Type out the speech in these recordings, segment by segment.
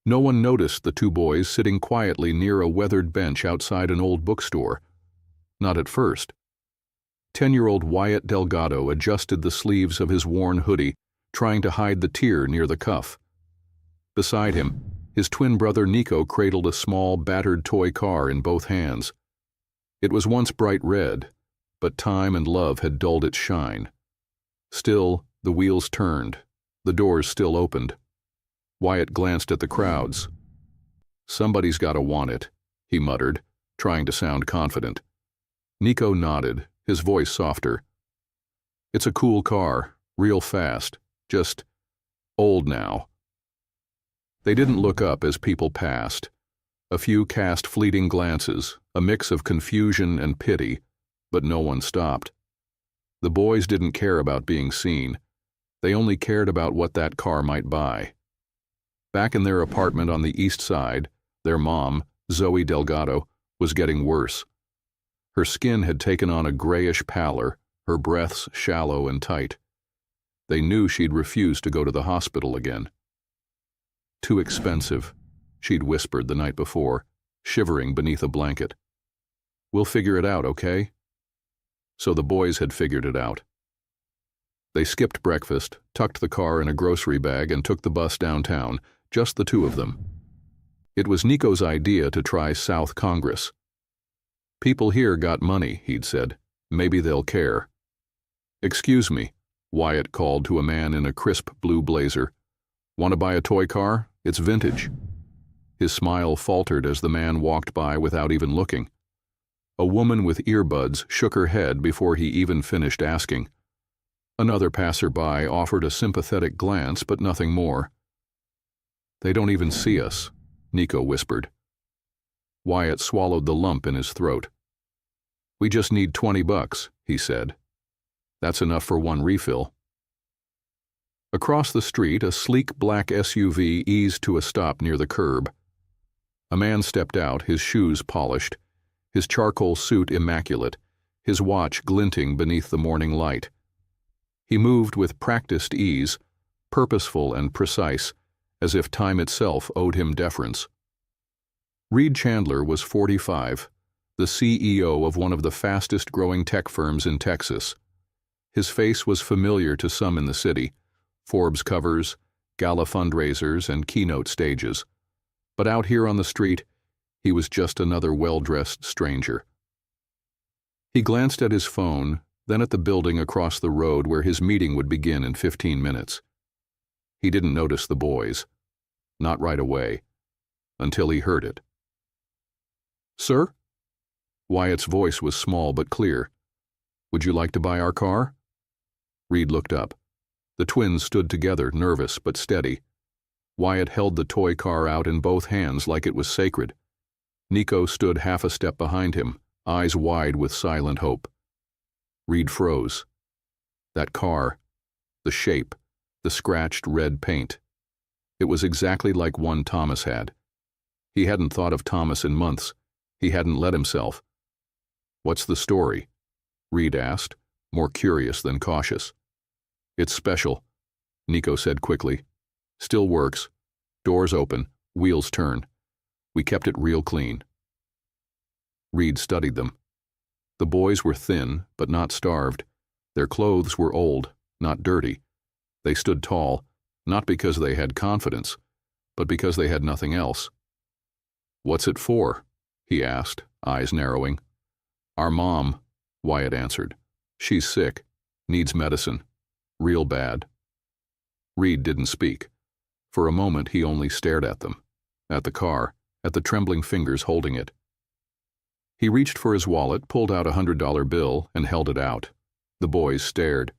No one noticed the two boys sitting quietly near a weathered bench outside an old bookstore. Not at first. 10-year-old Wyatt Delgado adjusted the sleeves of his worn hoodie, trying to hide the tear near the cuff. Beside him, his twin brother Nico cradled a small, battered toy car in both hands. It was once bright red, but time and love had dulled its shine. Still, the wheels turned. The doors still opened. Wyatt glanced at the crowds. "Somebody's got to want it," he muttered, trying to sound confident. Nico nodded, his voice softer. "It's a cool car, real fast, just old now." They didn't look up as people passed. A few cast fleeting glances, a mix of confusion and pity, but no one stopped. The boys didn't care about being seen. They only cared about what that car might buy. Back in their apartment on the east side, their mom, Zoe Delgado, was getting worse. Her skin had taken on a grayish pallor, her breaths shallow and tight. They knew she'd refused to go to the hospital again. "Too expensive," she'd whispered the night before, shivering beneath a blanket. "We'll figure it out, okay?" So the boys had figured it out. They skipped breakfast, tucked the car in a grocery bag, and took the bus downtown, just the two of them. It was Nico's idea to try South Congress. "People here got money," he'd said. "Maybe they'll care." "Excuse me," Wyatt called to a man in a crisp blue blazer. "Want to buy a toy car? It's vintage." His smile faltered as the man walked by without even looking. A woman with earbuds shook her head before he even finished asking. Another passerby offered a sympathetic glance, but nothing more. "They don't even see us," Nico whispered. Wyatt swallowed the lump in his throat. "We just need $20, he said. "That's enough for one refill." Across the street, a sleek black SUV eased to a stop near the curb. A man stepped out, his shoes polished, his charcoal suit immaculate, his watch glinting beneath the morning light. He moved with practiced ease, purposeful and precise, as if time itself owed him deference. Reed Chandler was 45, the CEO of one of the fastest-growing tech firms in Texas. His face was familiar to some in the city, Forbes covers, gala fundraisers, and keynote stages. But out here on the street, he was just another well-dressed stranger. He glanced at his phone, then at the building across the road where his meeting would begin in 15 minutes. He didn't notice the boys. Not right away. Until he heard it. "Sir?" Wyatt's voice was small but clear. "Would you like to buy our car?" Reed looked up. The twins stood together, nervous but steady. Wyatt held the toy car out in both hands like it was sacred. Nico stood half a step behind him, eyes wide with silent hope. Reed froze. That car, the shape, the scratched red paint. It was exactly like one Thomas had. He hadn't thought of Thomas in months. He hadn't let himself. "What's the story?" Reed asked, more curious than cautious. "It's special," Nico said quickly. "Still works. Doors open, wheels turn. We kept it real clean." Reed studied them. The boys were thin, but not starved. Their clothes were old, not dirty. They stood tall, not because they had confidence, but because they had nothing else. "What's it for?" he asked, eyes narrowing. "Our mom," Wyatt answered. "She's sick, needs medicine. Real bad." Reed didn't speak. For a moment he only stared at them, at the car, at the trembling fingers holding it. He reached for his wallet, pulled out a $100 bill, and held it out. The boys stared.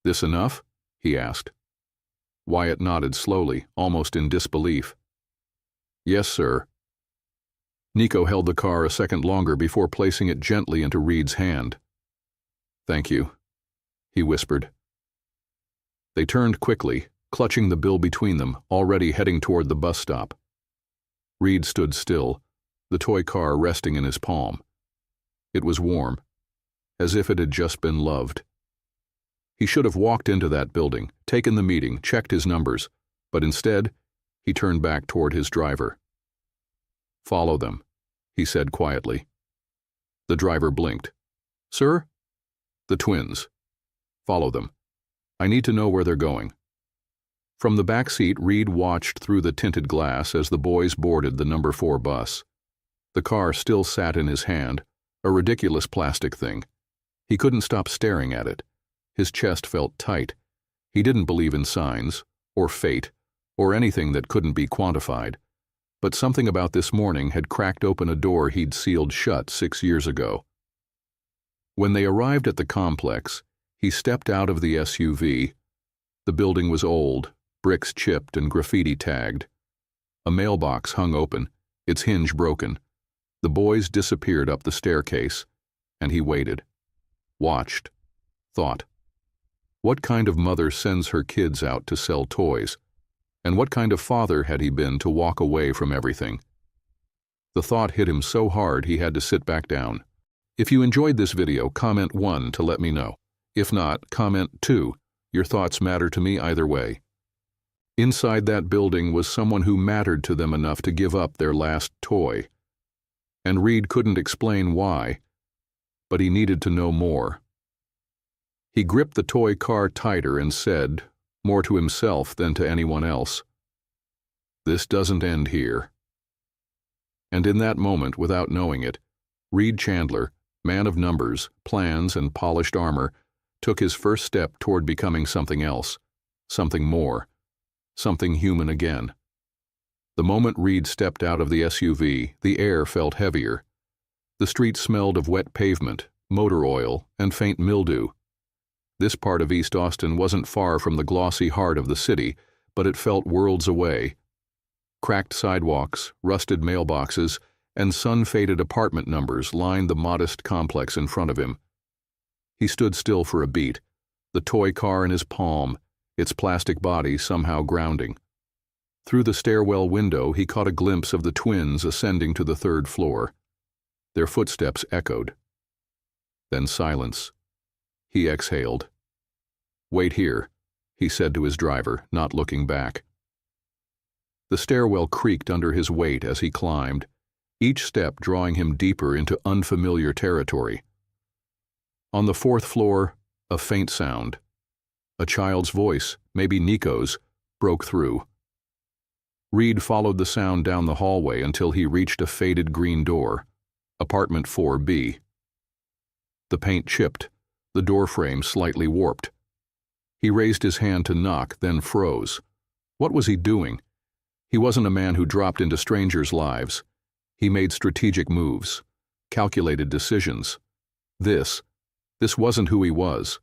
"This enough?" he asked. Wyatt nodded slowly, almost in disbelief. "Yes, sir." Nico held the car a second longer before placing it gently into Reed's hand. "Thank you," he whispered. They turned quickly, clutching the bill between them, already heading toward the bus stop. Reed stood still, the toy car resting in his palm. It was warm, as if it had just been loved. He should have walked into that building, taken the meeting, checked his numbers, but instead, He turned back toward his driver. "Follow them," he said quietly. The driver blinked. "Sir?" "The twins. Follow them. I need to know where they're going." From the back seat, Reed watched through the tinted glass as the boys boarded the number 4 bus. The car still sat in his hand, a ridiculous plastic thing. He couldn't stop staring at it. His chest felt tight. He didn't believe in signs, or fate, or anything that couldn't be quantified. But something about this morning had cracked open a door he'd sealed shut 6 years ago. When they arrived at the complex, he stepped out of the SUV. The building was old, bricks chipped and graffiti tagged. A mailbox hung open, its hinge broken. The boys disappeared up the staircase, and he waited, watched, thought. What kind of mother sends her kids out to sell toys? And what kind of father had he been to walk away from everything? The thought hit him so hard he had to sit back down. If you enjoyed this video, comment 1 to let me know. If not, comment 2. Your thoughts matter to me either way. Inside that building was someone who mattered to them enough to give up their last toy. And Reed couldn't explain why, but he needed to know more. He gripped the toy car tighter and said, more to himself than to anyone else, "This doesn't end here." And in that moment, without knowing it, Reed Chandler, man of numbers, plans, and polished armor, took his first step toward becoming something else, something more, something human again. The moment Reed stepped out of the SUV, the air felt heavier. The street smelled of wet pavement, motor oil, and faint mildew. This part of East Austin wasn't far from the glossy heart of the city, but it felt worlds away. Cracked sidewalks, rusted mailboxes, and sun-faded apartment numbers lined the modest complex in front of him. He stood still for a beat, the toy car in his palm, its plastic body somehow grounding. Through the stairwell window, he caught a glimpse of the twins ascending to the 3rd floor. Their footsteps echoed. Then silence. He exhaled. "Wait here," he said to his driver, not looking back. The stairwell creaked under his weight as he climbed, each step drawing him deeper into unfamiliar territory. On the 4th floor, a faint sound. A child's voice, maybe Nico's, broke through. Reed followed the sound down the hallway until he reached a faded green door, apartment 4B. The paint chipped, the doorframe slightly warped. He raised his hand to knock, then froze. What was he doing? He wasn't a man who dropped into strangers' lives. He made strategic moves, calculated decisions. This wasn't who he was.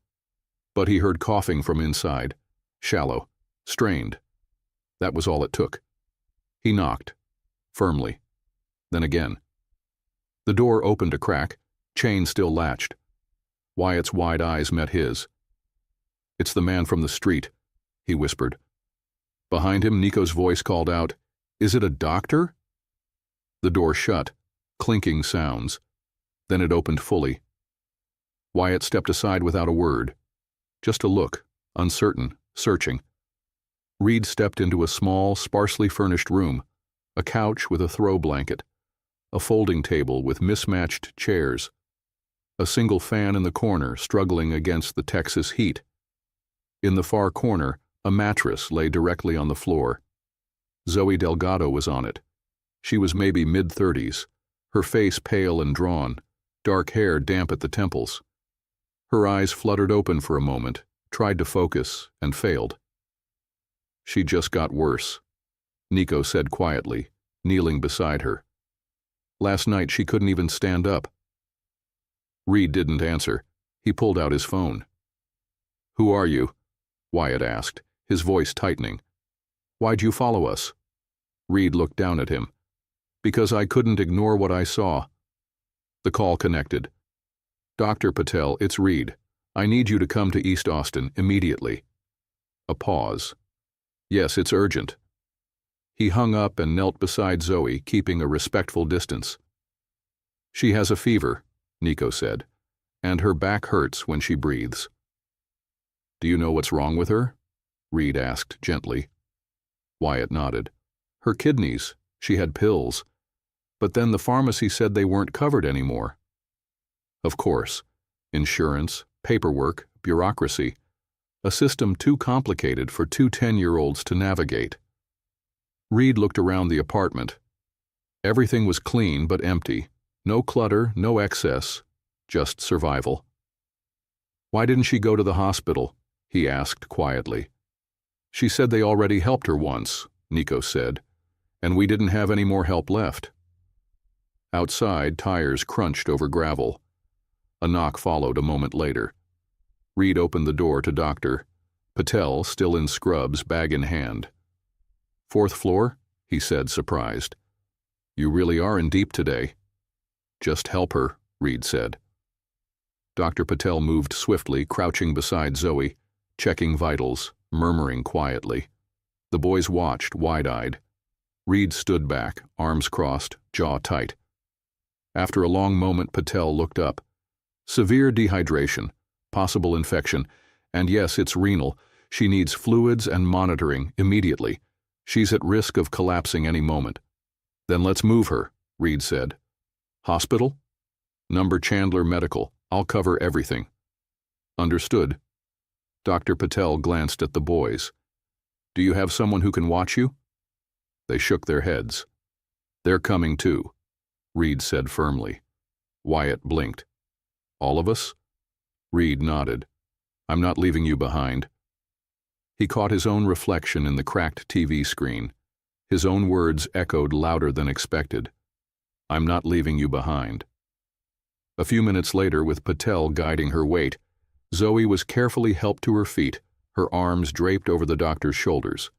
But he heard coughing from inside, shallow, strained. That was all it took. He knocked, firmly. Then again. The door opened a crack, chain still latched. Wyatt's wide eyes met his. "It's the man from the street," he whispered. Behind him, Nico's voice called out, "Is it a doctor?" The door shut, clinking sounds. Then it opened fully. Wyatt stepped aside without a word. Just a look, uncertain, searching. Reed stepped into a small, sparsely furnished room, a couch with a throw blanket, a folding table with mismatched chairs, a single fan in the corner struggling against the Texas heat. In the far corner, a mattress lay directly on the floor. Zoe Delgado was on it. She was maybe mid-30s, her face pale and drawn, dark hair damp at the temples. Her eyes fluttered open for a moment, tried to focus, and failed. "She just got worse," Nico said quietly, kneeling beside her. "Last night she couldn't even stand up." Reed didn't answer. He pulled out his phone. "Who are you?" Wyatt asked, his voice tightening. "Why'd you follow us?" Reed looked down at him. "Because I couldn't ignore what I saw." The call connected. "Dr. Patel, it's Reed. I need you to come to East Austin immediately." A pause. "Yes, it's urgent." He hung up and knelt beside Zoe, keeping a respectful distance. "She has a fever," Nico said, "and her back hurts when she breathes." "Do you know what's wrong with her?" Reed asked gently. Wyatt nodded. Her kidneys, she had pills, but then the pharmacy said they weren't covered anymore. Of course, insurance, paperwork, bureaucracy, a system too complicated for two 10-year-olds to navigate. Reed looked around the apartment. Everything was clean but empty. No clutter, no excess, just survival. "Why didn't she go to the hospital?" he asked quietly. "She said they already helped her once," Nico said, "and we didn't have any more help left." Outside, tires crunched over gravel. A knock followed a moment later. Reed opened the door to Dr. Patel, still in scrubs, bag in hand. "Fourth floor?" he said, surprised. "You really are in deep today." "Just help her," Reed said. Dr. Patel moved swiftly, crouching beside Zoe, checking vitals, murmuring quietly. The boys watched, wide-eyed. Reed stood back, arms crossed, jaw tight. After a long moment, Patel looked up. "Severe dehydration, possible infection, and yes, it's renal. She needs fluids and monitoring immediately. She's at risk of collapsing any moment." "Then let's move her," Reed said. "Hospital?" "Number Chandler Medical. I'll cover everything." "Understood." Dr. Patel glanced at the boys. "Do you have someone who can watch you?" They shook their heads. "They're coming too," Reed said firmly. Wyatt blinked. "All of us?" Reed nodded. "I'm not leaving you behind." He caught his own reflection in the cracked TV screen. His own words echoed louder than expected. "I'm not leaving you behind." A few minutes later, with Patel guiding her weight, Zoe was carefully helped to her feet, her arms draped over the doctor's shoulders.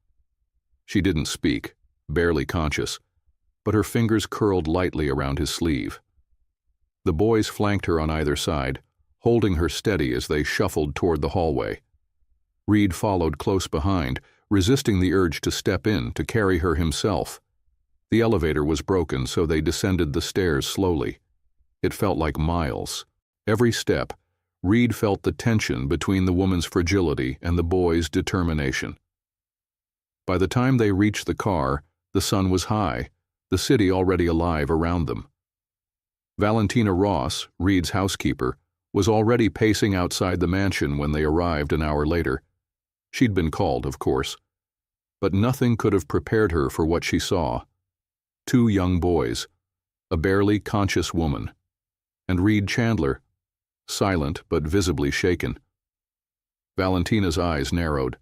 She didn't speak, barely conscious, but her fingers curled lightly around his sleeve. The boys flanked her on either side, holding her steady as they shuffled toward the hallway. Reed followed close behind, resisting the urge to step in, to carry her himself. The elevator was broken, so they descended the stairs slowly. It felt like miles. Every step, Reed felt the tension between the woman's fragility and the boy's determination. By the time they reached the car, the sun was high, the city already alive around them. Valentina Ross, Reed's housekeeper, was already pacing outside the mansion when they arrived an hour later. She'd been called, of course, but nothing could have prepared her for what she saw. Two young boys, a barely conscious woman, and Reed Chandler, silent but visibly shaken. Valentina's eyes narrowed.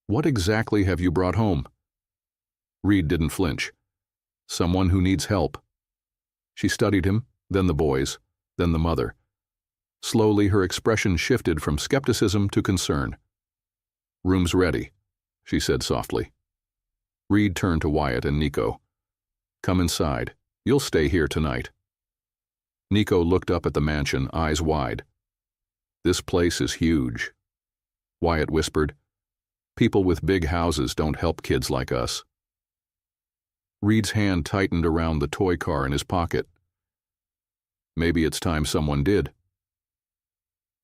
"What exactly have you brought home?" Reed didn't flinch. "Someone who needs help." She studied him, then the boys, then the mother. Slowly, her expression shifted from skepticism to concern. "Room's ready," she said softly. Reed turned to Wyatt and Nico. "Come inside. You'll stay here tonight." Nico looked up at the mansion, eyes wide. "This place is huge." Wyatt whispered, "People with big houses don't help kids like us." Reed's hand tightened around the toy car in his pocket. "Maybe it's time someone did."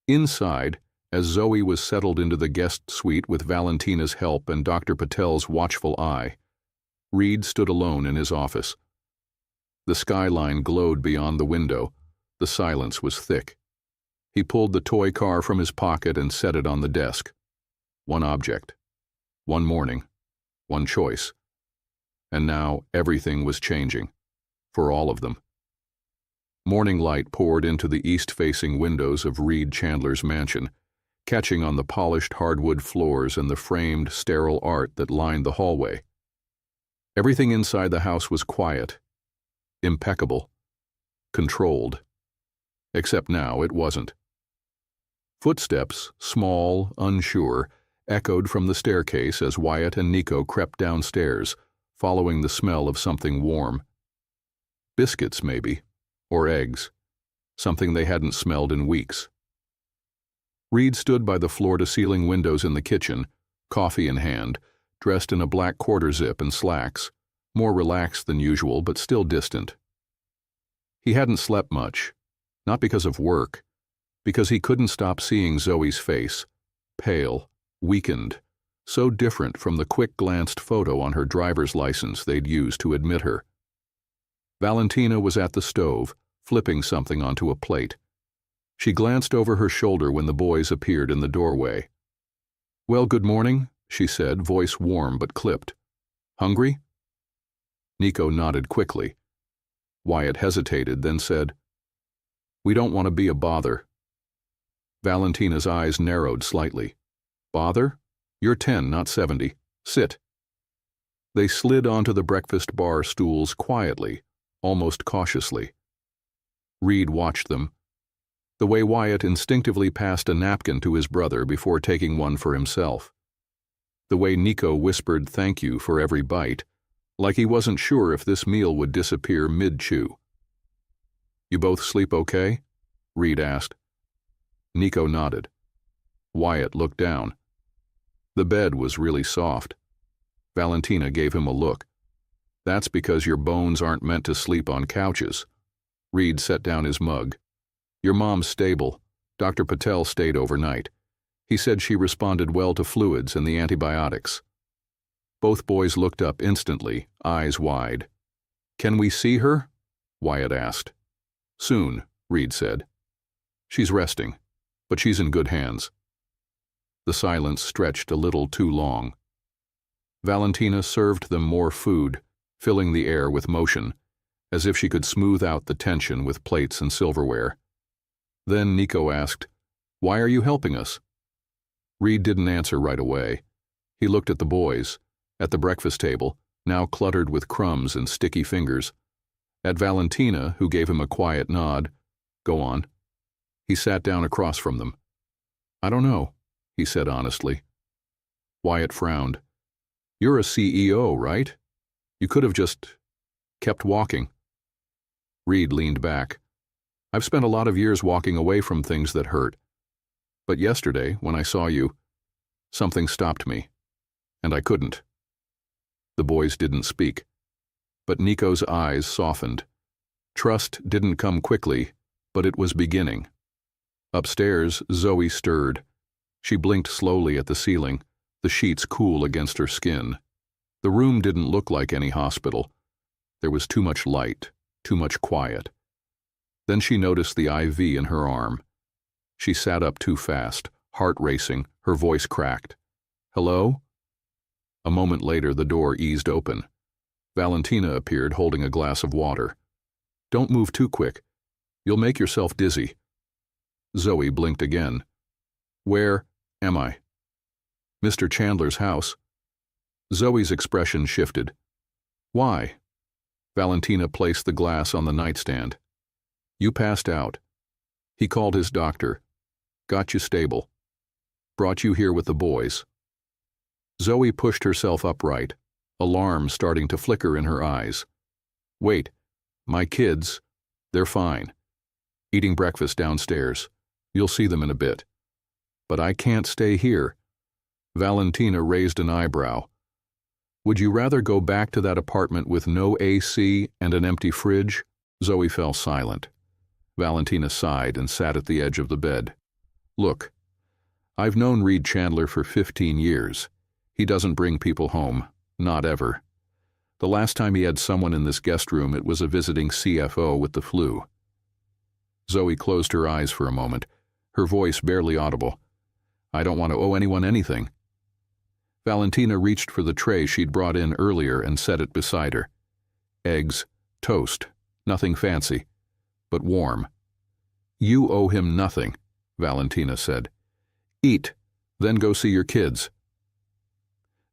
Inside, as Zoe was settled into the guest suite with Valentina's help and Dr. Patel's watchful eye, Reed stood alone in his office. The skyline glowed beyond the window. The silence was thick. He pulled the toy car from his pocket and set it on the desk. One object. One morning. One choice. And now everything was changing. For all of them. Morning light poured into the east-facing windows of Reed Chandler's mansion, catching on the polished hardwood floors and the framed, sterile art that lined the hallway. Everything inside the house was quiet, impeccable, controlled. Except now it wasn't. Footsteps, small, unsure, echoed from the staircase as Wyatt and Nico crept downstairs, following the smell of something warm. Biscuits, maybe, or eggs, something they hadn't smelled in weeks. Reed stood by the floor-to-ceiling windows in the kitchen, coffee in hand, dressed in a black quarter-zip and slacks, more relaxed than usual but still distant. He hadn't slept much, not because of work, because he couldn't stop seeing Zoe's face, pale, weakened, so different from the quick-glanced photo on her driver's license they'd used to admit her. Valentina was at the stove, flipping something onto a plate. She glanced over her shoulder when the boys appeared in the doorway. "Well, good morning," she said, voice warm but clipped. "Hungry?" Nico nodded quickly. Wyatt hesitated, then said, "We don't want to be a bother." Valentina's eyes narrowed slightly. "Bother? You're 10, not 70. Sit." They slid onto the breakfast bar stools quietly, almost cautiously. Reed watched them, the way Wyatt instinctively passed a napkin to his brother before taking one for himself. The way Nico whispered thank you for every bite, like he wasn't sure if this meal would disappear mid-chew. "You both sleep okay?" Reed asked. Nico nodded. Wyatt looked down. The bed was really soft. Valentina gave him a look. "That's because your bones aren't meant to sleep on couches." Reed set down his mug. "Your mom's stable. Dr. Patel stayed overnight. He said she responded well to fluids and the antibiotics." Both boys looked up instantly, eyes wide. "Can we see her?" Wyatt asked. "Soon," Reed said. "She's resting, but she's in good hands." The silence stretched a little too long. Valentina served them more food, filling the air with motion, as if she could smooth out the tension with plates and silverware. Then Nico asked, "Why are you helping us?" Reed didn't answer right away. He looked at the boys, at the breakfast table, now cluttered with crumbs and sticky fingers, at Valentina, who gave him a quiet nod. "Go on." He sat down across from them. "I don't know," he said honestly. Wyatt frowned. "You're a CEO, right? You could have just kept walking." Reed leaned back. "I've spent a lot of years walking away from things that hurt. But yesterday, when I saw you, something stopped me, and I couldn't." The boys didn't speak, but Nico's eyes softened. Trust didn't come quickly, but it was beginning. Upstairs, Zoe stirred. She blinked slowly at the ceiling, the sheets cool against her skin. The room didn't look like any hospital. There was too much light, too much quiet. Then she noticed the IV in her arm. She sat up too fast, heart racing, her voice cracked. "Hello?" A moment later, the door eased open. Valentina appeared holding a glass of water. "Don't move too quick. You'll make yourself dizzy." Zoe blinked again. "Where am I?" "Mr. Chandler's house." Zoe's expression shifted. "Why?" Valentina placed the glass on the nightstand. "You passed out. He called his doctor. Got you stable. Brought you here with the boys." Zoe pushed herself upright, alarm starting to flicker in her eyes. "Wait, my kids, they're fine. Eating breakfast downstairs. You'll see them in a bit. But I can't stay here." Valentina raised an eyebrow. "Would you rather go back to that apartment with no AC and an empty fridge?" Zoe fell silent. Valentina sighed and sat at the edge of the bed. "Look, I've known Reed Chandler for 15 years. He doesn't bring people home, not ever. The last time he had someone in this guest room, it was a visiting CFO with the flu." Zoe closed her eyes for a moment, her voice barely audible. "I don't want to owe anyone anything." Valentina reached for the tray she'd brought in earlier and set it beside her. Eggs, toast, nothing fancy, but warm. "You owe him nothing," Valentina said. "Eat, then go see your kids."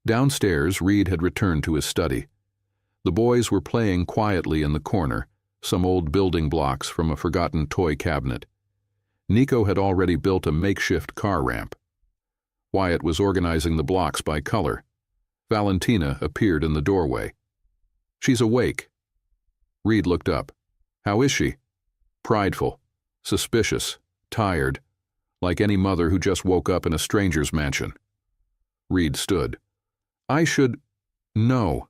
Downstairs, Reed had returned to his study. The boys were playing quietly in the corner, some old building blocks from a forgotten toy cabinet. Nico had already built a makeshift car ramp. Wyatt was organizing the blocks by color. Valentina appeared in the doorway. "She's awake." Reed looked up. "How is she?" "Prideful, suspicious, tired, like any mother who just woke up in a stranger's mansion." Reed stood. "I should—" "No,"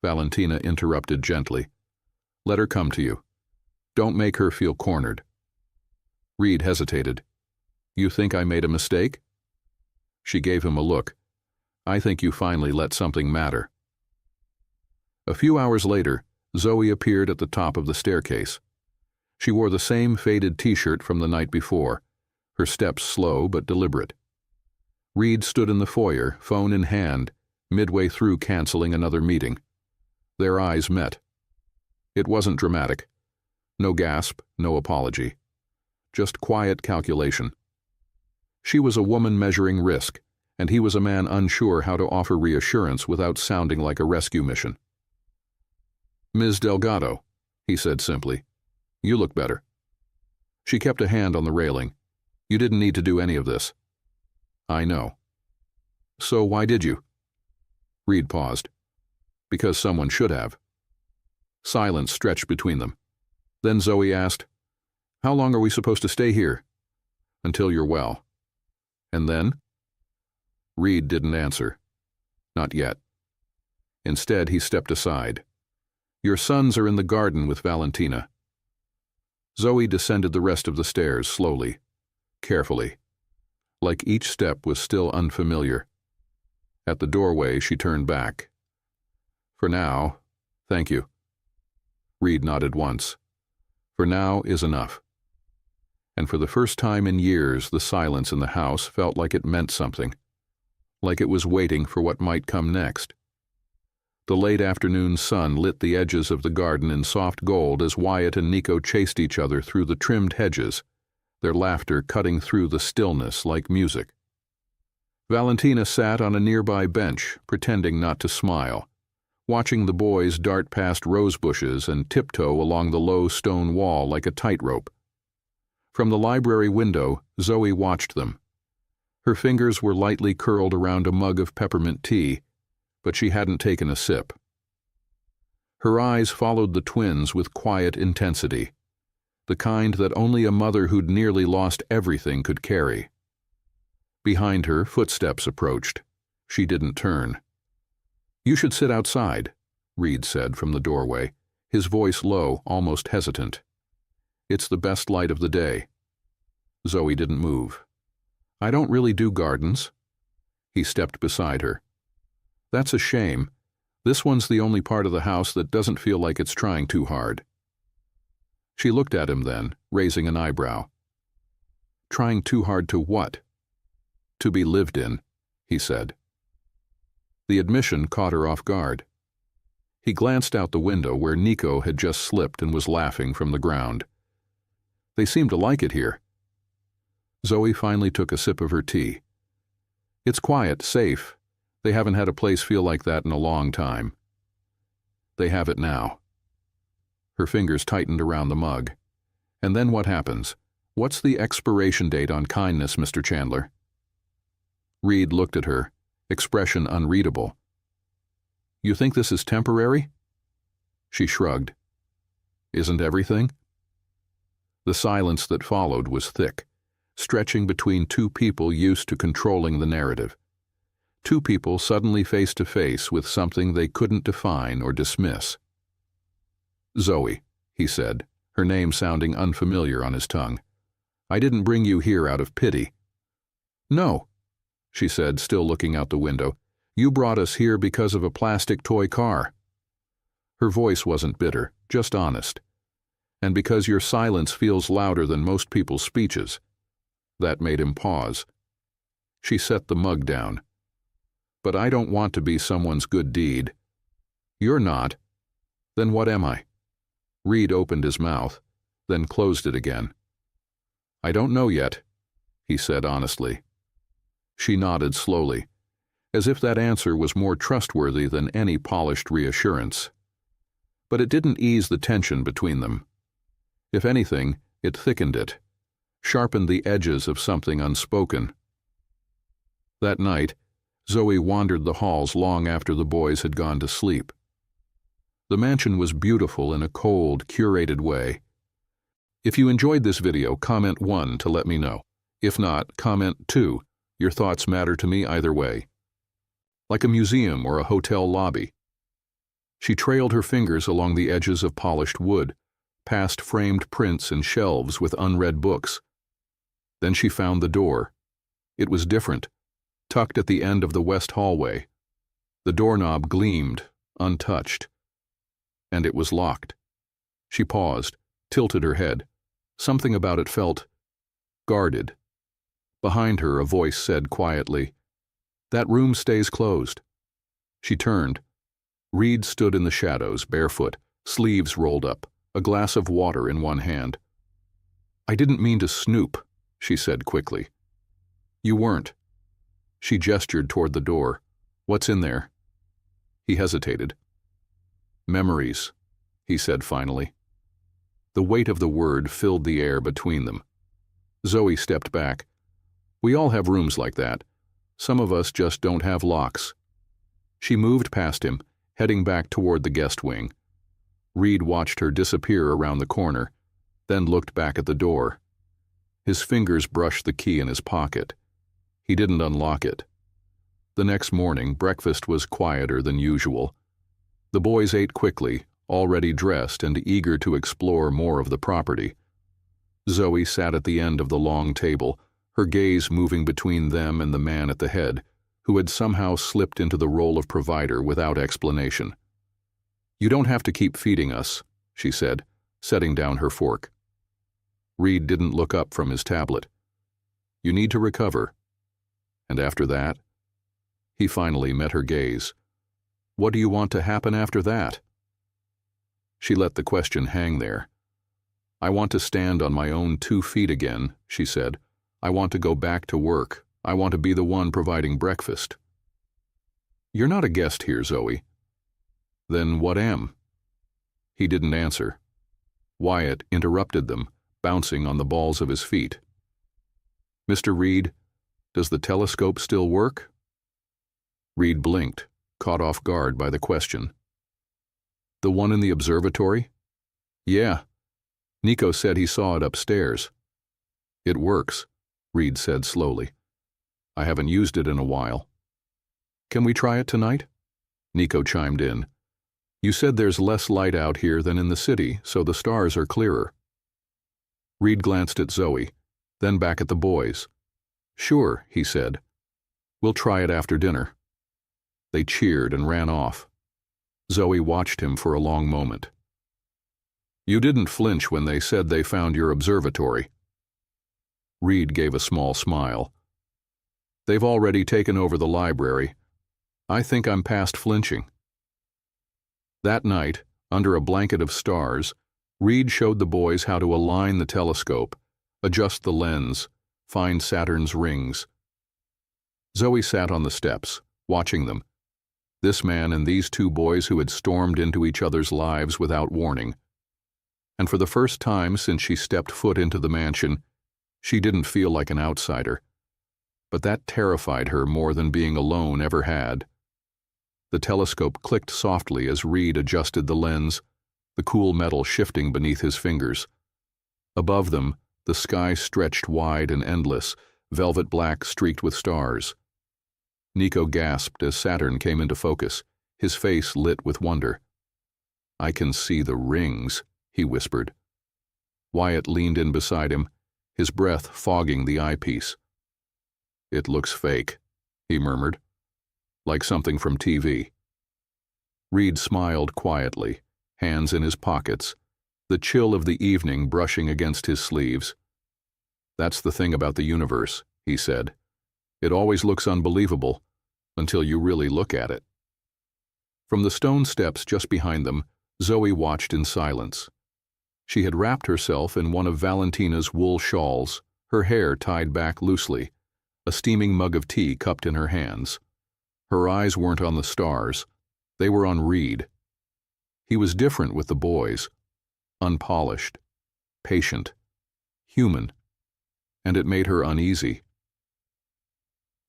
Valentina interrupted gently. "Let her come to you. Don't make her feel cornered." Reed hesitated. "You think I made a mistake?" She gave him a look. I think you finally let something matter." A few hours later, Zoe appeared at the top of the staircase. She wore the same faded t-shirt from the night before, her steps slow but deliberate. Reed stood in the foyer, phone in hand, midway through canceling another meeting. Their eyes met. It wasn't dramatic. No gasp, no apology. Just quiet calculation. She was a woman measuring risk, and he was a man unsure how to offer reassurance without sounding like a rescue mission. "Ms. Delgado," he said simply, "you look better." She kept a hand on the railing. "You didn't need to do any of this." "I know." "So why did you?" Reed paused. "Because someone should have." Silence stretched between them. Then Zoe asked, "How long are we supposed to stay here?" "Until you're well." "And then?" Reed didn't answer. Not yet. Instead, he stepped aside. "Your sons are in the garden with Valentina." Zoe descended the rest of the stairs slowly, carefully, like each step was still unfamiliar. At the doorway, she turned back. "For now, thank you." Reed nodded once. "For now is enough." And for the first time in years, the silence in the house felt like it meant something, like it was waiting for what might come next. The late afternoon sun lit the edges of the garden in soft gold as Wyatt and Nico chased each other through the trimmed hedges, their laughter cutting through the stillness like music. Valentina sat on a nearby bench, pretending not to smile, watching the boys dart past rose bushes and tiptoe along the low stone wall like a tightrope. From the library window, Zoe watched them. Her fingers were lightly curled around a mug of peppermint tea, but she hadn't taken a sip. Her eyes followed the twins with quiet intensity, the kind that only a mother who'd nearly lost everything could carry. Behind her, footsteps approached. She didn't turn. "You should sit outside," Reed said from the doorway, his voice low, almost hesitant. "It's the best light of the day." Zoe didn't move. "I don't really do gardens." He stepped beside her. "That's a shame. This one's the only part of the house that doesn't feel like it's trying too hard." She looked at him then, raising an eyebrow. "Trying too hard to what?" "To be lived in," he said. The admission caught her off guard. He glanced out the window where Nico had just slipped and was laughing from the ground. "They seem to like it here." Zoe finally took a sip of her tea. "It's quiet, safe. They haven't had a place feel like that in a long time." "They have it now." Her fingers tightened around the mug. "And then what happens? What's the expiration date on kindness, Mr. Chandler?" Reed looked at her, expression unreadable. "You think this is temporary?" She shrugged. "Isn't everything?" The silence that followed was thick, stretching between two people used to controlling the narrative. Two people suddenly face to face with something they couldn't define or dismiss. "Zoe," he said, her name sounding unfamiliar on his tongue. "I didn't bring you here out of pity." "No," she said, still looking out the window. "You brought us here because of a plastic toy car." Her voice wasn't bitter, just honest. "And because your silence feels louder than most people's speeches." That made him pause. She set the mug down. "But I don't want to be someone's good deed." "You're not. Then what am I?" Reed opened his mouth, then closed it again. "I don't know yet," he said honestly. She nodded slowly, as if that answer was more trustworthy than any polished reassurance. But it didn't ease the tension between them. If anything, it thickened it, sharpened the edges of something unspoken. That night, Zoe wandered the halls long after the boys had gone to sleep. The mansion was beautiful in a cold, curated way. If you enjoyed this video, comment 1 to let me know. If not, comment 2. Your thoughts matter to me either way. Like a museum or a hotel lobby. She trailed her fingers along the edges of polished wood, past framed prints and shelves with unread books. Then she found the door. It was different. tucked at the end of the west hallway. The doorknob gleamed, untouched. And it was locked. She paused, tilted her head. Something about it felt guarded. Behind her, a voice said quietly, "That room stays closed." She turned. Reed stood in the shadows, barefoot, sleeves rolled up, a glass of water in one hand. "I didn't mean to snoop," she said quickly. "You weren't." She gestured toward the door. "What's in there?" He hesitated. "Memories," he said finally. The weight of the word filled the air between them. Zoe stepped back. "We all have rooms like that. Some of us just don't have locks." She moved past him, heading back toward the guest wing. Reed watched her disappear around the corner, then looked back at the door. His fingers brushed the key in his pocket. He didn't unlock it. The next morning, breakfast was quieter than usual. The boys ate quickly, already dressed and eager to explore more of the property. Zoe sat at the end of the long table, her gaze moving between them and the man at the head, who had somehow slipped into the role of provider without explanation. "You don't have to keep feeding us," she said, setting down her fork. Reed didn't look up from his tablet. "You need to recover." And after that? He finally met her gaze. "What do you want to happen after that?" She let the question hang there. "I want to stand on my own 2 feet again," she said. "I want to go back to work. I want to be the one providing breakfast." "You're not a guest here, Zoe." "Then what am?" He didn't answer. Wyatt interrupted them, bouncing on the balls of his feet. "Mr. Reed, does the telescope still work?" Reed blinked, caught off guard by the question. "The one in the observatory?" "Yeah. Nico said he saw it upstairs." "It works," Reed said slowly. "I haven't used it in a while." "Can we try it tonight?" Nico chimed in. "You said there's less light out here than in the city, so the stars are clearer." Reed glanced at Zoe, then back at the boys. "Sure," he said. "We'll try it after dinner." They cheered and ran off. Zoe watched him for a long moment. "You didn't flinch when they said they found your observatory." Reed gave a small smile. "They've already taken over the library. I think I'm past flinching." That night, under a blanket of stars, Reed showed the boys how to align the telescope, adjust the lens, find Saturn's rings. Zoe sat on the steps, watching them. This man and these 2 boys who had stormed into each other's lives without warning. And for the first time since she stepped foot into the mansion, she didn't feel like an outsider. But that terrified her more than being alone ever had. The telescope clicked softly as Reed adjusted the lens, the cool metal shifting beneath his fingers. Above them, the sky stretched wide and endless, velvet black streaked with stars. Nico gasped as Saturn came into focus, his face lit with wonder. "I can see the rings," he whispered. Wyatt leaned in beside him, his breath fogging the eyepiece. "It looks fake," he murmured, "like something from TV." Reed smiled quietly, hands in his pockets, the chill of the evening brushing against his sleeves. "That's the thing about the universe," he said. "It always looks unbelievable until you really look at it." From the stone steps just behind them, Zoe watched in silence. She had wrapped herself in one of Valentina's wool shawls, her hair tied back loosely, a steaming mug of tea cupped in her hands. Her eyes weren't on the stars. They were on Reed. He was different with the boys, unpolished, patient, human, and it made her uneasy.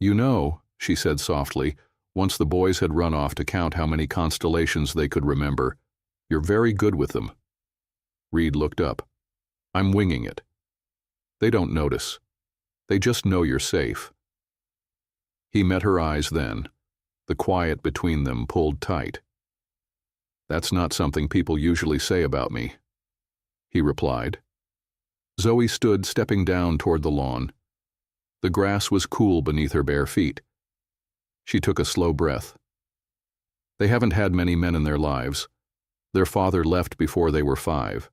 "You know," she said softly, once the boys had run off to count how many constellations they could remember, "you're very good with them." Reed looked up. "I'm winging it. They don't notice. They just know you're safe." He met her eyes then. The quiet between them pulled tight. "That's not something people usually say about me," he replied. Zoe stood stepping down toward the lawn. The grass was cool beneath her bare feet, She took a slow breath. They haven't had many men in their lives. Their father left before they were 5.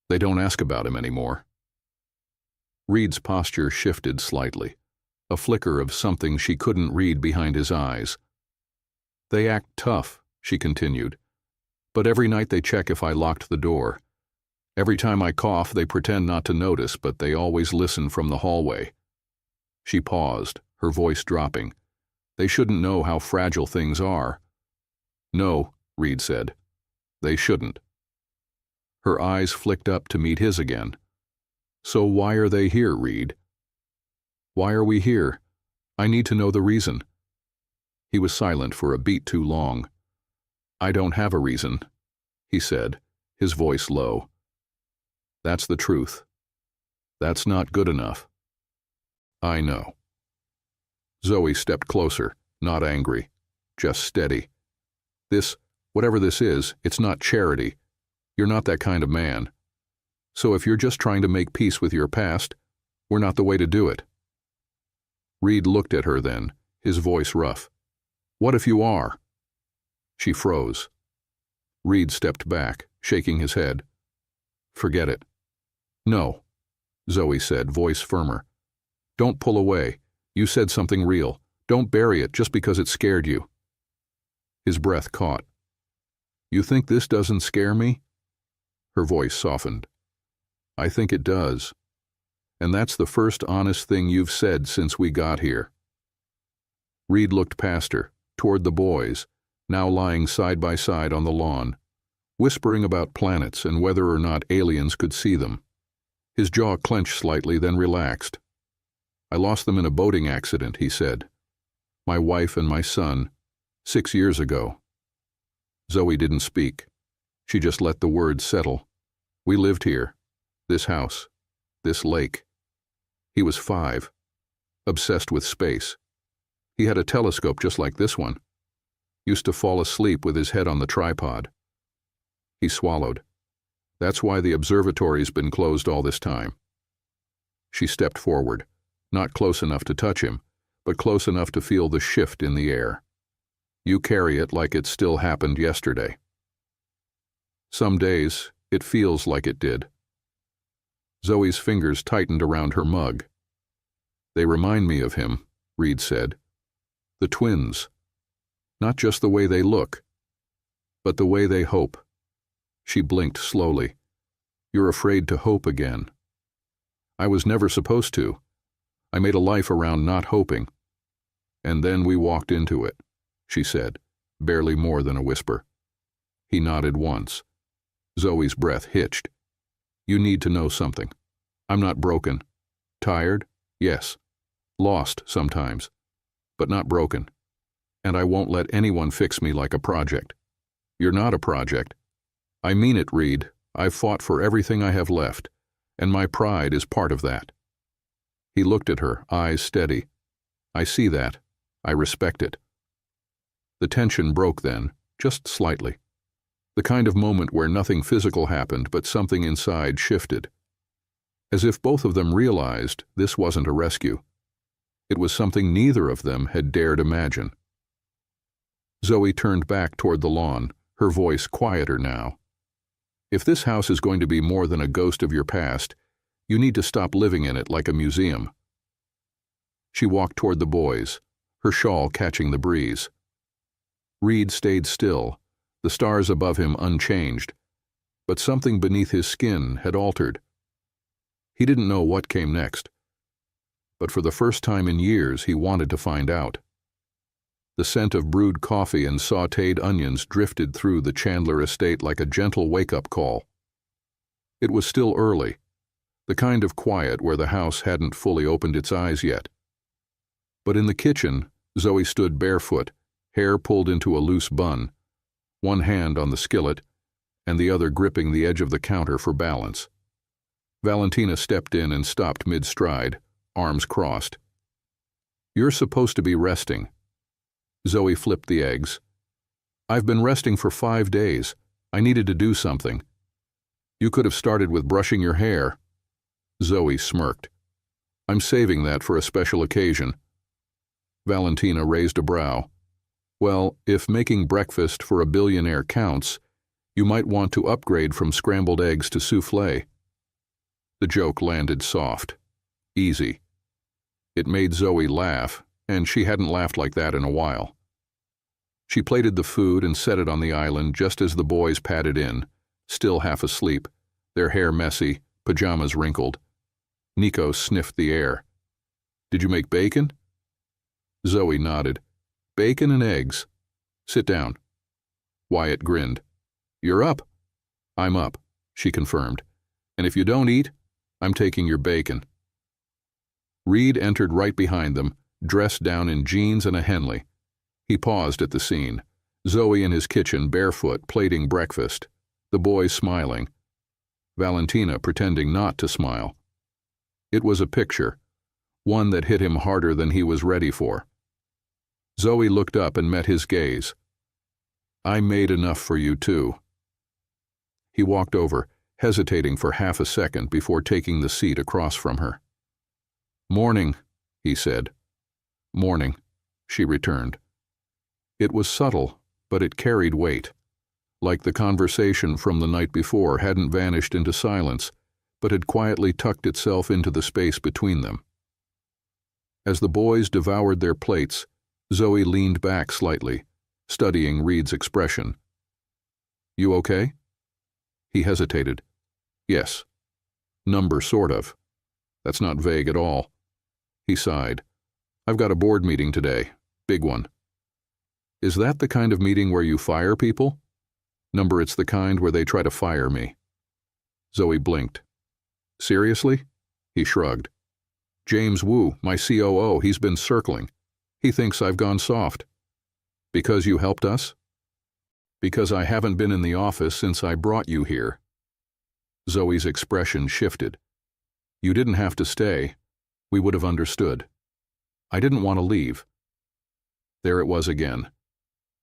They don't ask about him anymore. Reed's posture shifted slightly, a flicker of something she couldn't read behind his eyes. They act tough, she continued, but every night they check if I locked the door. Every time I cough, they pretend not to notice, but they always listen from the hallway. She paused, her voice dropping. They shouldn't know how fragile things are. No, Reed said. They shouldn't. Her eyes flicked up to meet his again. So why are they here, Reed? Why are we here? I need to know the reason. He was silent for a beat too long. I don't have a reason, he said, his voice low. That's the truth. That's not good enough. I know. Zoe stepped closer, not angry, just steady. Whatever this is, it's not charity. You're not that kind of man. So if you're just trying to make peace with your past, we're not the way to do it. Reed looked at her then, his voice rough. What if you are? She froze. Reed stepped back, shaking his head. Forget it. No, Zoe said, voice firmer. Don't pull away. You said something real. Don't bury it just because it scared you. His breath caught. You think this doesn't scare me? Her voice softened. I think it does. And that's the first honest thing you've said since we got here. Reed looked past her, toward the boys, now lying side by side on the lawn, whispering about planets and whether or not aliens could see them. His jaw clenched slightly, then relaxed. I lost them in a boating accident, he said. My wife and my son, 6 years ago. Zoe didn't speak. She just let the words settle. We lived here, this house, this lake. He was 5, obsessed with space. He had a telescope just like this one. Used to fall asleep with his head on the tripod. He swallowed. That's why the observatory's been closed all this time. She stepped forward, not close enough to touch him, but close enough to feel the shift in the air. You carry it like it still happened yesterday. Some days, it feels like it did. Zoe's fingers tightened around her mug. They remind me of him, Reed said. The twins. Not just the way they look, but the way they hope. She blinked slowly. You're afraid to hope again. I was never supposed to. I made a life around not hoping. And then we walked into it, she said, barely more than a whisper. He nodded once. Zoe's breath hitched. You need to know something. I'm not broken. Tired? Yes. Lost sometimes. But not broken. And I won't let anyone fix me like a project. You're not a project. I mean it, Reed. I've fought for everything I have left, and my pride is part of that. He looked at her, eyes steady. I see that. I respect it. The tension broke then, just slightly. The kind of moment where nothing physical happened, but something inside shifted. As if both of them realized this wasn't a rescue. It was something neither of them had dared imagine. Zoe turned back toward the lawn, her voice quieter now. If this house is going to be more than a ghost of your past, you need to stop living in it like a museum. She walked toward the boys, her shawl catching the breeze. Reed stayed still, the stars above him unchanged, but something beneath his skin had altered. He didn't know what came next, but for the first time in years he wanted to find out. The scent of brewed coffee and sautéed onions drifted through the Chandler estate like a gentle wake-up call. It was still early, the kind of quiet where the house hadn't fully opened its eyes yet. But in the kitchen, Zoe stood barefoot, hair pulled into a loose bun, one hand on the skillet and the other gripping the edge of the counter for balance. Valentina stepped in and stopped mid-stride, arms crossed. You're supposed to be resting. Zoe flipped the eggs. I've been resting for 5 days. I needed to do something. You could have started with brushing your hair. Zoe smirked. I'm saving that for a special occasion. Valentina raised a brow. Well, if making breakfast for a billionaire counts, you might want to upgrade from scrambled eggs to soufflé. The joke landed soft. Easy. It made Zoe laugh, and she hadn't laughed like that in a while. She plated the food and set it on the island just as the boys padded in, still half asleep, their hair messy, pajamas wrinkled. Nico sniffed the air. "Did you make bacon?" Zoe nodded. "Bacon and eggs. Sit down." Wyatt grinned. "You're up." "I'm up," she confirmed. "And if you don't eat, I'm taking your bacon." Reed entered right behind them, dressed down in jeans and a Henley. He paused at the scene. Zoe in his kitchen, barefoot, plating breakfast. The boys smiling. Valentina pretending not to smile. It was a picture, one that hit him harder than he was ready for. Zoe looked up and met his gaze. "I made enough for you, too." He walked over, hesitating for half a second before taking the seat across from her. "Morning," he said. "Morning," she returned. It was subtle, but it carried weight. Like the conversation from the night before hadn't vanished into silence, but had quietly tucked itself into the space between them. As the boys devoured their plates, Zoe leaned back slightly, studying Reed's expression. "You okay?" He hesitated. "Yes. Number, sort of. That's not vague at all." He sighed. "I've got a board meeting today. Big one." "Is that the kind of meeting where you fire people?" "Number, it's the kind where they try to fire me." Zoe blinked. "Seriously?" He shrugged. "James Wu, my COO, he's been circling. He thinks I've gone soft." "Because you helped us?" "Because I haven't been in the office since I brought you here." Zoe's expression shifted. "You didn't have to stay. We would have understood. I didn't want to leave." There it was again.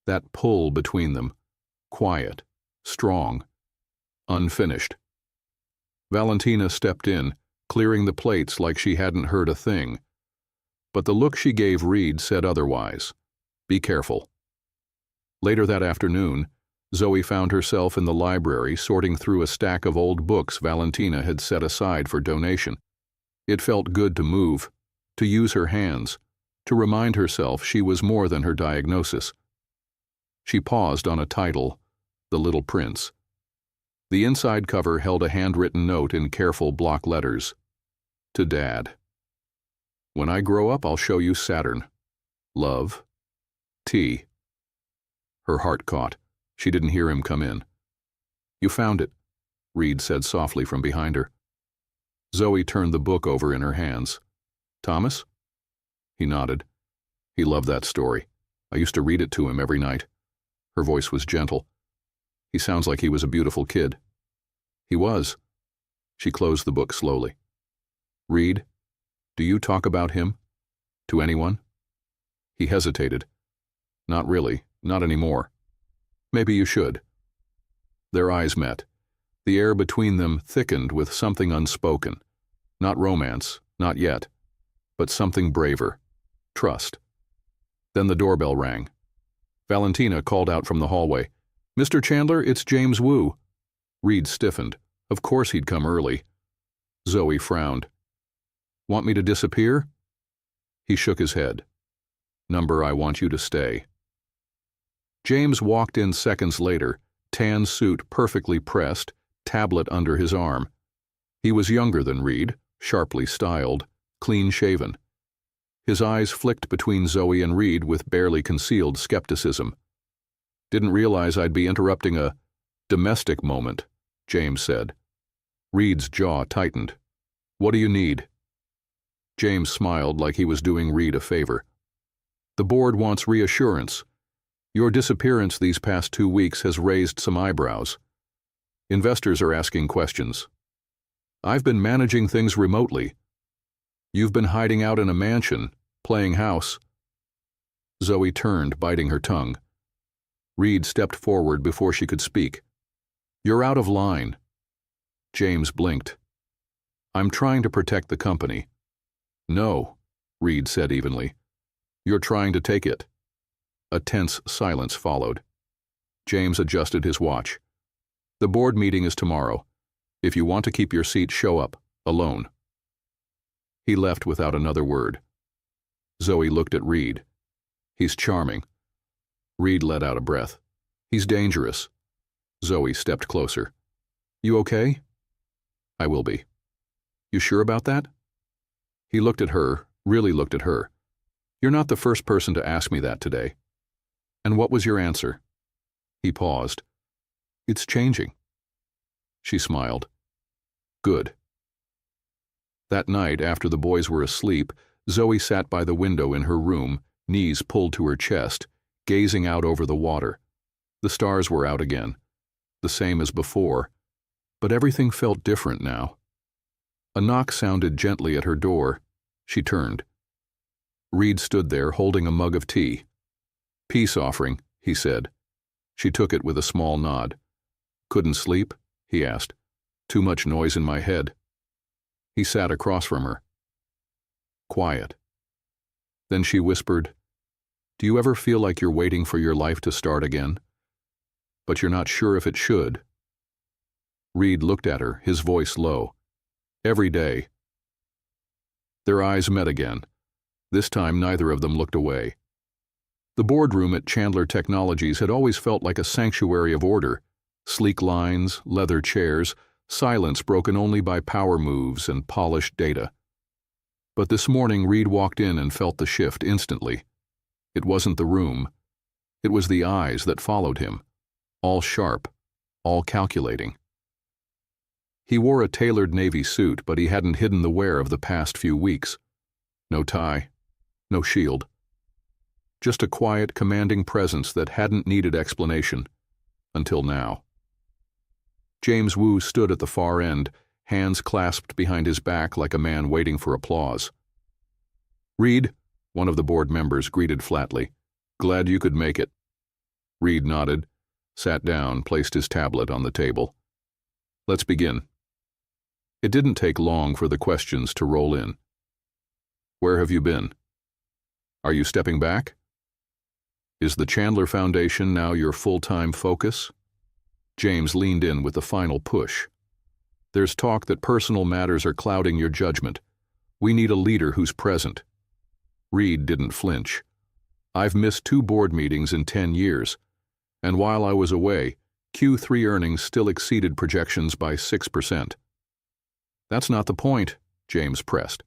That pull between them. Quiet, strong, unfinished. Valentina stepped in, clearing the plates like she hadn't heard a thing. But the look she gave Reed said otherwise. Be careful. Later that afternoon, Zoe found herself in the library sorting through a stack of old books Valentina had set aside for donation. It felt good to move, to use her hands, to remind herself she was more than her diagnosis. She paused on a title, The Little Prince. The inside cover held a handwritten note in careful block letters. To Dad. "When I grow up, I'll show you Saturn. Love. T." Her heart caught. She didn't hear him come in. "You found it," Reed said softly from behind her. Zoe turned the book over in her hands. "Thomas?" He nodded. He loved that story. I used to read it to him every night. Her voice was gentle. "He sounds like he was a beautiful kid." "He was." She closed the book slowly. "Reed, do you talk about him? To anyone?" He hesitated. "Not really, not anymore. Maybe you should." Their eyes met. The air between them thickened with something unspoken. Not romance, not yet, but something braver. Trust. Then the doorbell rang. Valentina called out from the hallway, "Mr. Chandler, it's James Wu." Reed stiffened. Of course he'd come early. Zoe frowned. "Want me to disappear?" He shook his head. "Number, I want you to stay." James walked in seconds later, tan suit perfectly pressed, tablet under his arm. He was younger than Reed, sharply styled, clean-shaven. His eyes flicked between Zoe and Reed with barely concealed skepticism. "Didn't realize I'd be interrupting a domestic moment," James said. Reed's jaw tightened. "What do you need?" James smiled like he was doing Reed a favor. "The board wants reassurance. Your disappearance these past 2 weeks has raised some eyebrows. Investors are asking questions. I've been managing things remotely. You've been hiding out in a mansion, playing house." Zoe turned, biting her tongue. Reed stepped forward before she could speak. "You're out of line." James blinked. "I'm trying to protect the company." "No," Reed said evenly. You're trying to take it." A tense silence followed. James adjusted his watch. "The board meeting is tomorrow. If you want to keep your seat, show up, alone." He left without another word. Zoe looked at Reed. "He's charming." Reed let out a breath. "He's dangerous." Zoe stepped closer. "You okay?" "I will be." "You sure about that?" He looked at her, really looked at her. "You're not the first person to ask me that today." "And what was your answer?" He paused. "It's changing." She smiled. "Good." That night, after the boys were asleep, Zoe sat by the window in her room, knees pulled to her chest, gazing out over the water. The stars were out again, the same as before, but everything felt different now. A knock sounded gently at her door. She turned. Reed stood there holding a mug of tea. "Peace offering," he said. She took it with a small nod. "Couldn't sleep?" he asked. "Too much noise in my head." He sat across from her. Quiet. Then she whispered, "Do you ever feel like you're waiting for your life to start again? But you're not sure if it should?" Reed looked at her, his voice low. "Every day." Their eyes met again. This time neither of them looked away. The boardroom at Chandler Technologies had always felt like a sanctuary of order. Sleek lines, leather chairs, silence broken only by power moves and polished data. But this morning Reed walked in and felt the shift instantly. It wasn't the room. It was the eyes that followed him, all sharp, all calculating. He wore a tailored navy suit, but he hadn't hidden the wear of the past few weeks. No tie, no shield. Just a quiet, commanding presence that hadn't needed explanation, until now. James Wu stood at the far end, hands clasped behind his back like a man waiting for applause. "Reed," one of the board members greeted flatly. "Glad you could make it." Reed nodded, sat down, placed his tablet on the table. "Let's begin." It didn't take long for the questions to roll in. "Where have you been? Are you stepping back? Is the Chandler Foundation now your full-time focus?" James leaned in with the final push. "There's talk that personal matters are clouding your judgment. We need a leader who's present." Reed didn't flinch. "I've missed 2 board meetings in 10 years, and while I was away, Q3 earnings still exceeded projections by 6%. "That's not the point," James pressed.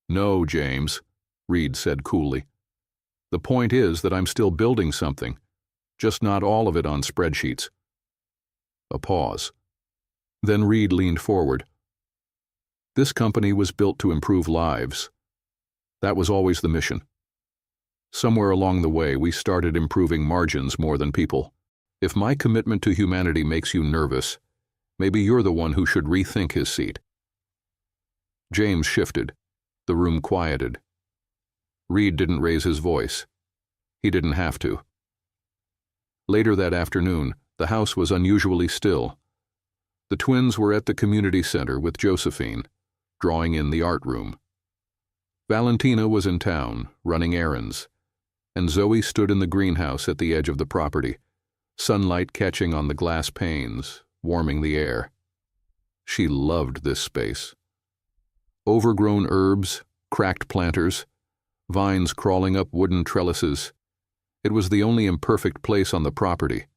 "No, James," Reed said coolly. "The point is that I'm still building something, just not all of it on spreadsheets." A pause. Then Reed leaned forward. "This company was built to improve lives. That was always the mission. Somewhere along the way, we started improving margins more than people. If my commitment to humanity makes you nervous, maybe you're the one who should rethink his seat." James shifted. The room quieted. Reed didn't raise his voice. He didn't have to. Later that afternoon, the house was unusually still. The twins were at the community center with Josephine, drawing in the art room. Valentina was in town, running errands, and Zoe stood in the greenhouse at the edge of the property, sunlight catching on the glass panes, warming the air. She loved this space. Overgrown herbs, cracked planters, vines crawling up wooden trellises. It was the only imperfect place on the property,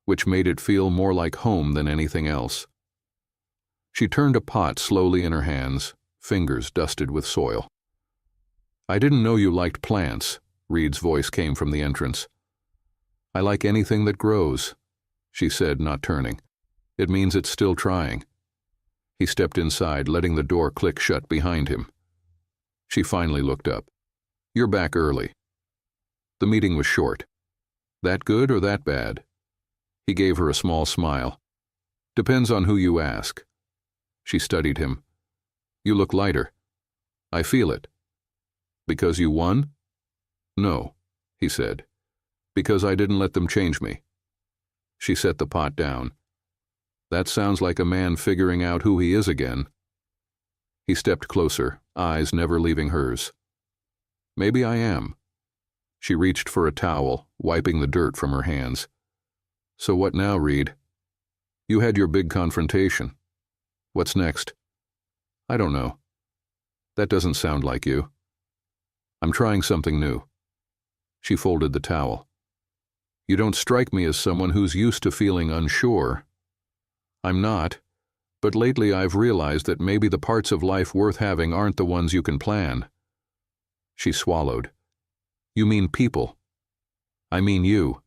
which made it feel more like home than anything else. She turned a pot slowly in her hands, fingers dusted with soil. "I didn't know you liked plants," Reed's voice came from the entrance. "I like anything that grows," she said, not turning. "It means it's still trying." He stepped inside, letting the door click shut behind him. She finally looked up. "You're back early." The meeting was short. "That good or that bad?" He gave her a small smile. "Depends on who you ask." She studied him. "You look lighter." "I feel it." "Because you won?" "No," he said. "Because I didn't let them change me." She set the pot down. "That sounds like a man figuring out who he is again." He stepped closer, eyes never leaving hers. Maybe I am. She reached for a towel, wiping the dirt from her hands. So what now, Reed? You had your big confrontation. What's next? I don't know. That doesn't sound like you. I'm trying something new. She folded the towel. You don't strike me as someone who's used to feeling unsure. I'm not, but lately I've realized that maybe the parts of life worth having aren't the ones you can plan. She swallowed. You mean people. I mean you.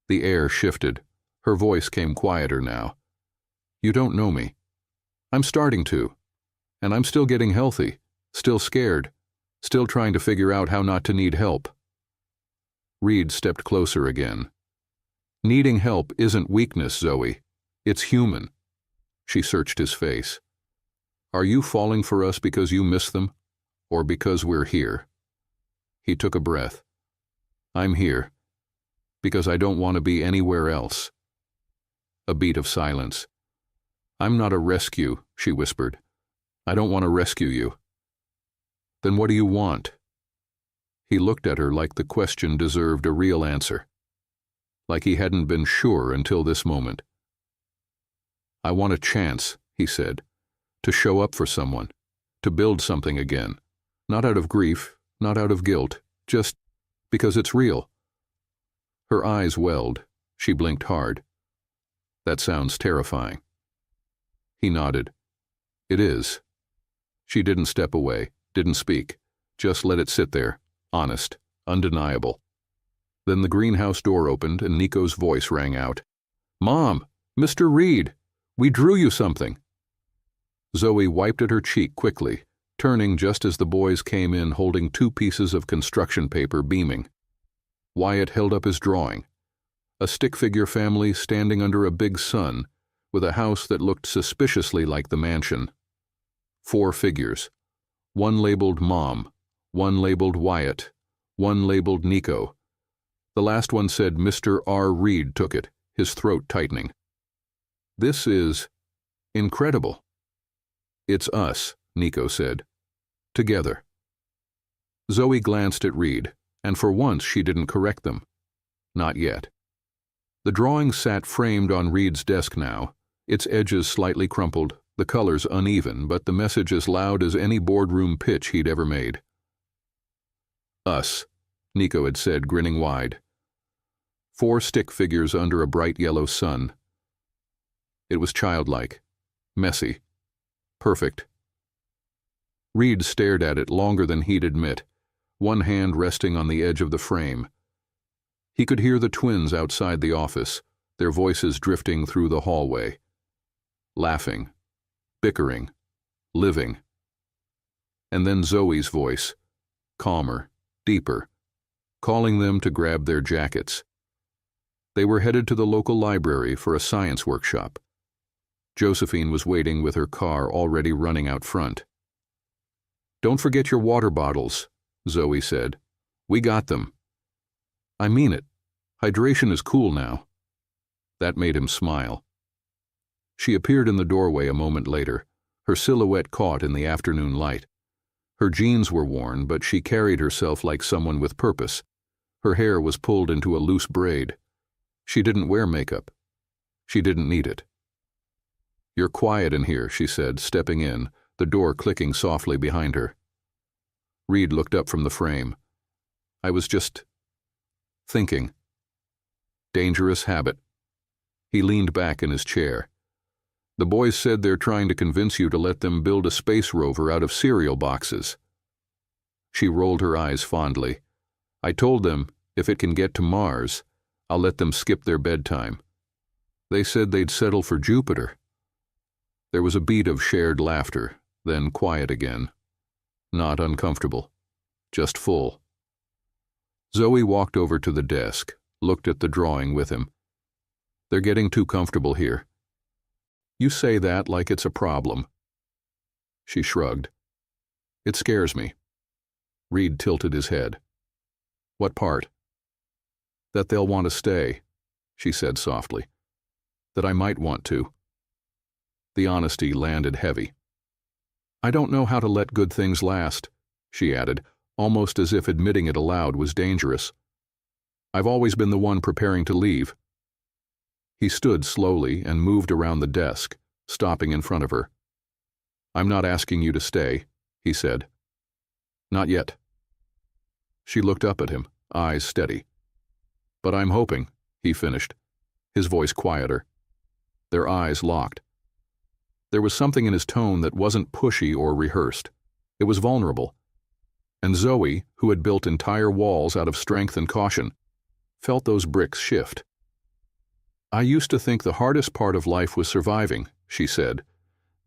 The air shifted. Her voice came quieter now. You don't know me. I'm starting to. And I'm still getting healthy, still scared, still trying to figure out how not to need help. Reed stepped closer again. Needing help isn't weakness, Zoe. It's human. She searched his face. Are you falling for us because you miss them, or because we're here? He took a breath. I'm here, because I don't want to be anywhere else. A beat of silence. I'm not a rescue, she whispered. I don't want to rescue you. Then what do you want? He looked at her like the question deserved a real answer, like he hadn't been sure until this moment. I want a chance, he said, to show up for someone, to build something again, not out of grief, not out of guilt, just because it's real. Her eyes welled. She blinked hard. That sounds terrifying. He nodded. It is. She didn't step away, didn't speak, just let it sit there, honest, undeniable. Then the greenhouse door opened and Nico's voice rang out. Mom, Mr. Reed, we drew you something. Zoe wiped at her cheek quickly, turning just as the boys came in holding 2 pieces of construction paper beaming. Wyatt held up his drawing. A stick figure family standing under a big sun, with a house that looked suspiciously like the mansion. 4 figures. 1 labeled Mom, 1 labeled Wyatt, 1 labeled Nico. The last one said Mr. R. Reed took it, his throat tightening. This is incredible. It's us, Nico said. Together. Zoe glanced at Reed, and for once she didn't correct them. Not yet. The drawing sat framed on Reed's desk now, its edges slightly crumpled, the colors uneven, but the message as loud as any boardroom pitch he'd ever made. Us, Nico had said, grinning wide. 4 stick figures under a bright yellow sun. It was childlike, messy, perfect. Reed stared at it longer than he'd admit, one hand resting on the edge of the frame. He could hear the twins outside the office, their voices drifting through the hallway. Laughing, bickering, living. And then Zoe's voice, calmer, deeper, calling them to grab their jackets. They were headed to the local library for a science workshop. Josephine was waiting with her car already running out front. Don't forget your water bottles, Zoe said. We got them. I mean it. Hydration is cool now. That made him smile. She appeared in the doorway a moment later, her silhouette caught in the afternoon light. Her jeans were worn, but she carried herself like someone with purpose. Her hair was pulled into a loose braid. She didn't wear makeup. She didn't need it. You're quiet in here, she said, stepping in, the door clicking softly behind her. Reed looked up from the frame. I was just thinking. Dangerous habit. He leaned back in his chair. The boys said they're trying to convince you to let them build a space rover out of cereal boxes. She rolled her eyes fondly. I told them, if it can get to Mars, I'll let them skip their bedtime. They said they'd settle for Jupiter. There was a beat of shared laughter, then quiet again. Not uncomfortable, just full. Zoe walked over to the desk, looked at the drawing with him. They're getting too comfortable here. You say that like it's a problem. She shrugged. It scares me. Reed tilted his head. What part? That they'll want to stay, she said softly. That I might want to. The honesty landed heavy. I don't know how to let good things last, she added, almost as if admitting it aloud was dangerous. "I've always been the one preparing to leave." He stood slowly and moved around the desk, stopping in front of her. "I'm not asking you to stay," he said. "Not yet." She looked up at him, eyes steady. "But I'm hoping," he finished, his voice quieter. Their eyes locked. There was something in his tone that wasn't pushy or rehearsed. It was vulnerable. And Zoe, who had built entire walls out of strength and caution, felt those bricks shift. "I used to think the hardest part of life was surviving," she said.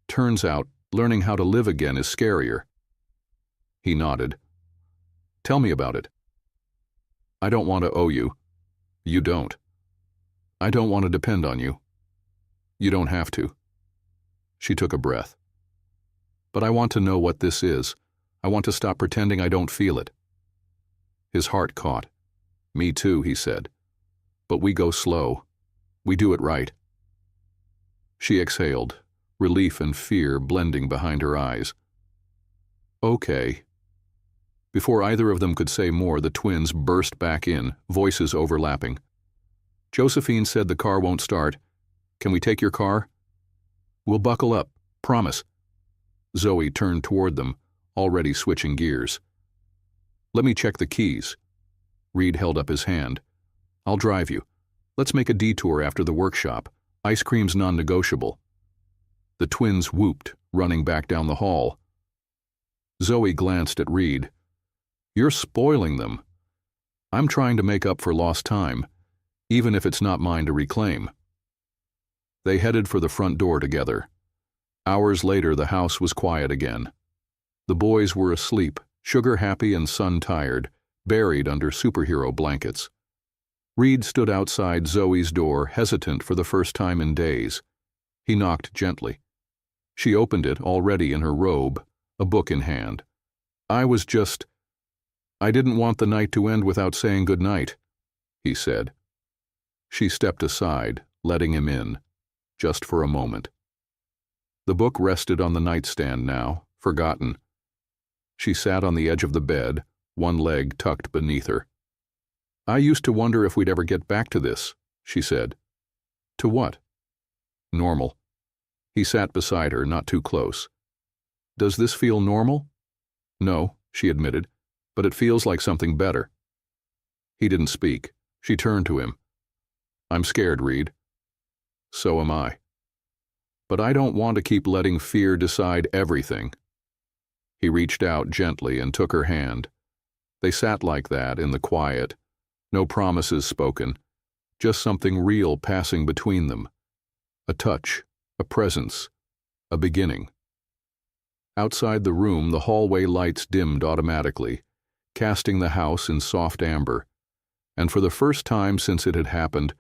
"Turns out, learning how to live again is scarier." He nodded. "Tell me about it." "I don't want to owe you." "You don't." "I don't want to depend on you." "You don't have to." She took a breath. "But I want to know what this is. I want to stop pretending I don't feel it." His heart caught. "Me too," he said. "But we go slow. We do it right." She exhaled, relief and fear blending behind her eyes. "Okay." Before either of them could say more, the twins burst back in, voices overlapping. "Josephine said the car won't start. Can we take your car?" "We'll buckle up. Promise." Zoe turned toward them, already switching gears. "Let me check the keys." Reed held up his hand. "I'll drive you. Let's make a detour after the workshop. Ice cream's non-negotiable." The twins whooped, running back down the hall. Zoe glanced at Reed. "You're spoiling them." "I'm trying to make up for lost time, even if it's not mine to reclaim." They headed for the front door together. Hours later, the house was quiet again. The boys were asleep, sugar-happy and sun-tired, buried under superhero blankets. Reed stood outside Zoe's door, hesitant for the first time in days. He knocked gently. She opened it, already in her robe, a book in hand. I didn't want the night to end without saying good night," he said. She stepped aside, letting him in, just for a moment. The book rested on the nightstand now, forgotten. She sat on the edge of the bed, one leg tucked beneath her. "I used to wonder if we'd ever get back to this," she said. "To what?" "Normal." He sat beside her, not too close. "Does this feel normal?" "No," she admitted, "but it feels like something better." He didn't speak. She turned to him. "I'm scared, Reed." "So am I. But I don't want to keep letting fear decide everything." He reached out gently and took her hand. They sat like that in the quiet, no promises spoken, just something real passing between them. A touch, a presence, a beginning. Outside the room, the hallway lights dimmed automatically, casting the house in soft amber, and for the first time since it had happened,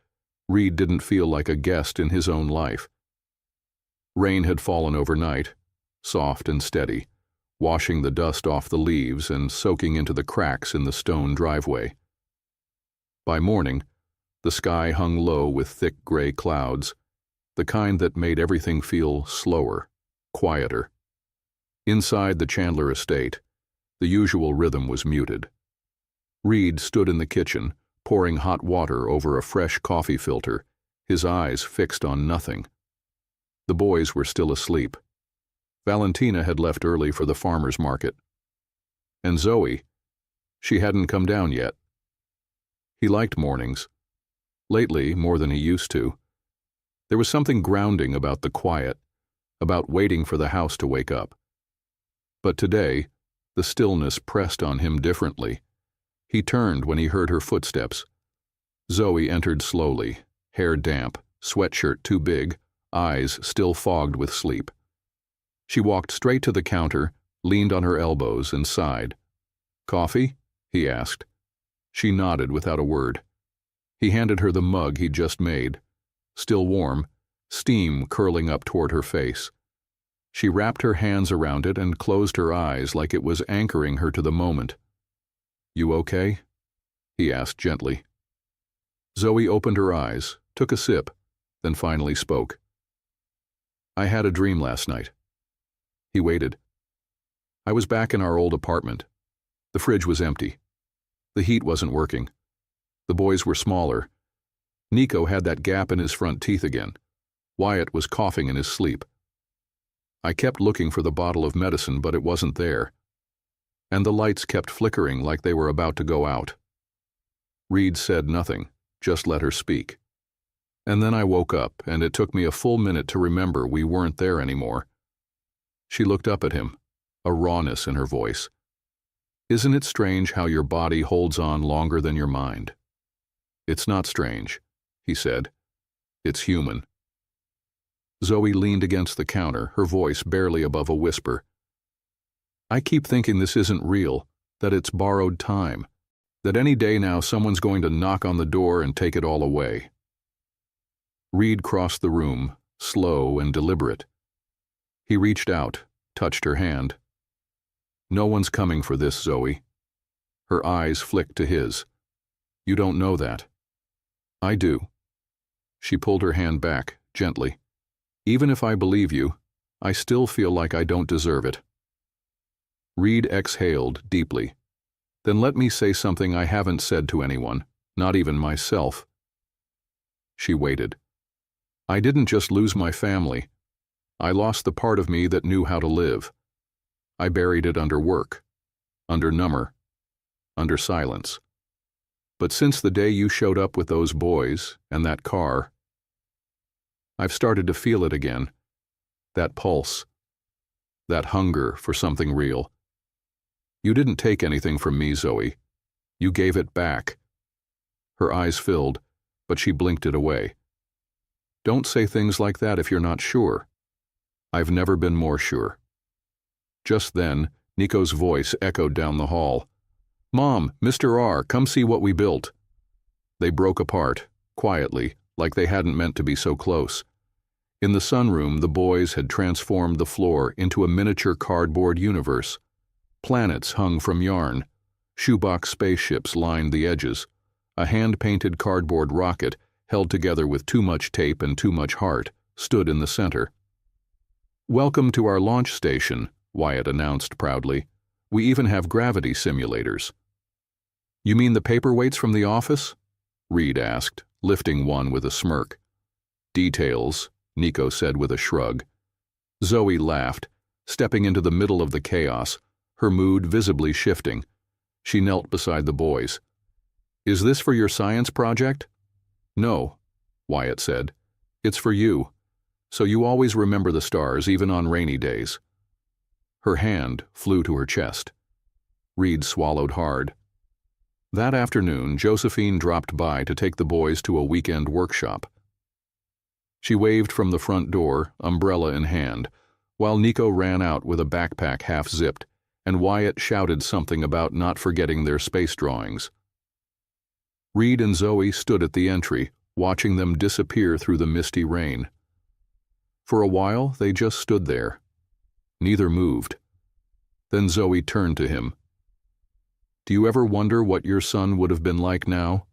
Reed didn't feel like a guest in his own life. Rain had fallen overnight, soft and steady, washing the dust off the leaves and soaking into the cracks in the stone driveway. By morning, the sky hung low with thick gray clouds, the kind that made everything feel slower, quieter. Inside the Chandler estate, the usual rhythm was muted. Reed stood in the kitchen, pouring hot water over a fresh coffee filter, his eyes fixed on nothing. The boys were still asleep. Valentina had left early for the farmer's market. And Zoe, she hadn't come down yet. He liked mornings. Lately, more than he used to. There was something grounding about the quiet, about waiting for the house to wake up. But today, the stillness pressed on him differently. He turned when he heard her footsteps. Zoe entered slowly, hair damp, sweatshirt too big, eyes still fogged with sleep. She walked straight to the counter, leaned on her elbows, and sighed. "Coffee?" he asked. She nodded without a word. He handed her the mug he'd just made. Still warm, steam curling up toward her face. She wrapped her hands around it and closed her eyes like it was anchoring her to the moment. "You okay?" he asked gently. Zoe opened her eyes, took a sip, then finally spoke. "I had a dream last night." He waited. "I was back in our old apartment. The fridge was empty. The heat wasn't working. The boys were smaller. Nico had that gap in his front teeth again. Wyatt was coughing in his sleep. I kept looking for the bottle of medicine, but it wasn't there. And the lights kept flickering like they were about to go out. Reed said nothing, just let her speak. And then I woke up, and it took me a full minute to remember we weren't there anymore. She looked up at him, a rawness in her voice. Isn't it strange how your body holds on longer than your mind? It's not strange, he said. It's human. Zoe leaned against the counter, her voice barely above a whisper. I keep thinking this isn't real, that it's borrowed time, that any day now someone's going to knock on the door and take it all away. Reed crossed the room, slow and deliberate. He reached out, touched her hand. No one's coming for this, Zoe. Her eyes flicked to his. You don't know that. I do. She pulled her hand back, gently. Even if I believe you, I still feel like I don't deserve it. Reed exhaled deeply. Then let me say something I haven't said to anyone, not even myself. She waited. I didn't just lose my family. I lost the part of me that knew how to live. I buried it under work, under number, under silence. But since the day you showed up with those boys and that car, I've started to feel it again. That pulse. That hunger for something real. You didn't take anything from me, Zoe. You gave it back. Her eyes filled, but she blinked it away. Don't say things like that if you're not sure. I've never been more sure. Just then, Nico's voice echoed down the hall. Mom, Mr. R, come see what we built. They broke apart, quietly, like they hadn't meant to be so close. In the sunroom, the boys had transformed the floor into a miniature cardboard universe. Planets hung from yarn. Shoebox spaceships lined the edges. A hand-painted cardboard rocket, held together with too much tape and too much heart, stood in the center. Welcome to our launch station, Wyatt announced proudly. We even have gravity simulators. You mean the paperweights from the office? Reed asked, lifting one with a smirk. Details, Nico said with a shrug. Zoe laughed, stepping into the middle of the chaos, her mood visibly shifting. She knelt beside the boys. Is this for your science project? No, Wyatt said. It's for you, so you always remember the stars, even on rainy days. Her hand flew to her chest. Reed swallowed hard. That afternoon, Josephine dropped by to take the boys to a weekend workshop. She waved from the front door, umbrella in hand, while Nico ran out with a backpack half-zipped, and Wyatt shouted something about not forgetting their space drawings. Reed and Zoe stood at the entry, watching them disappear through the misty rain. For a while, they just stood there. Neither moved. Then Zoe turned to him. Do you ever wonder what your son would have been like now?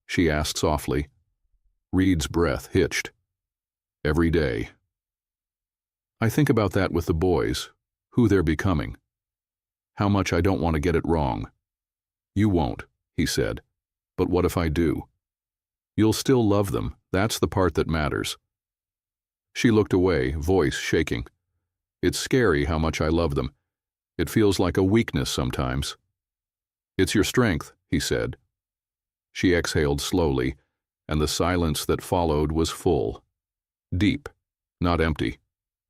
She asked softly. Reed's breath hitched. Every day. I think about that with the boys, who they're becoming. How much I don't want to get it wrong. You won't, he said. But what if I do? You'll still love them. That's the part that matters. She looked away, voice shaking. It's scary how much I love them. It feels like a weakness sometimes. It's your strength, he said. She exhaled slowly, and the silence that followed was full. Deep, not empty,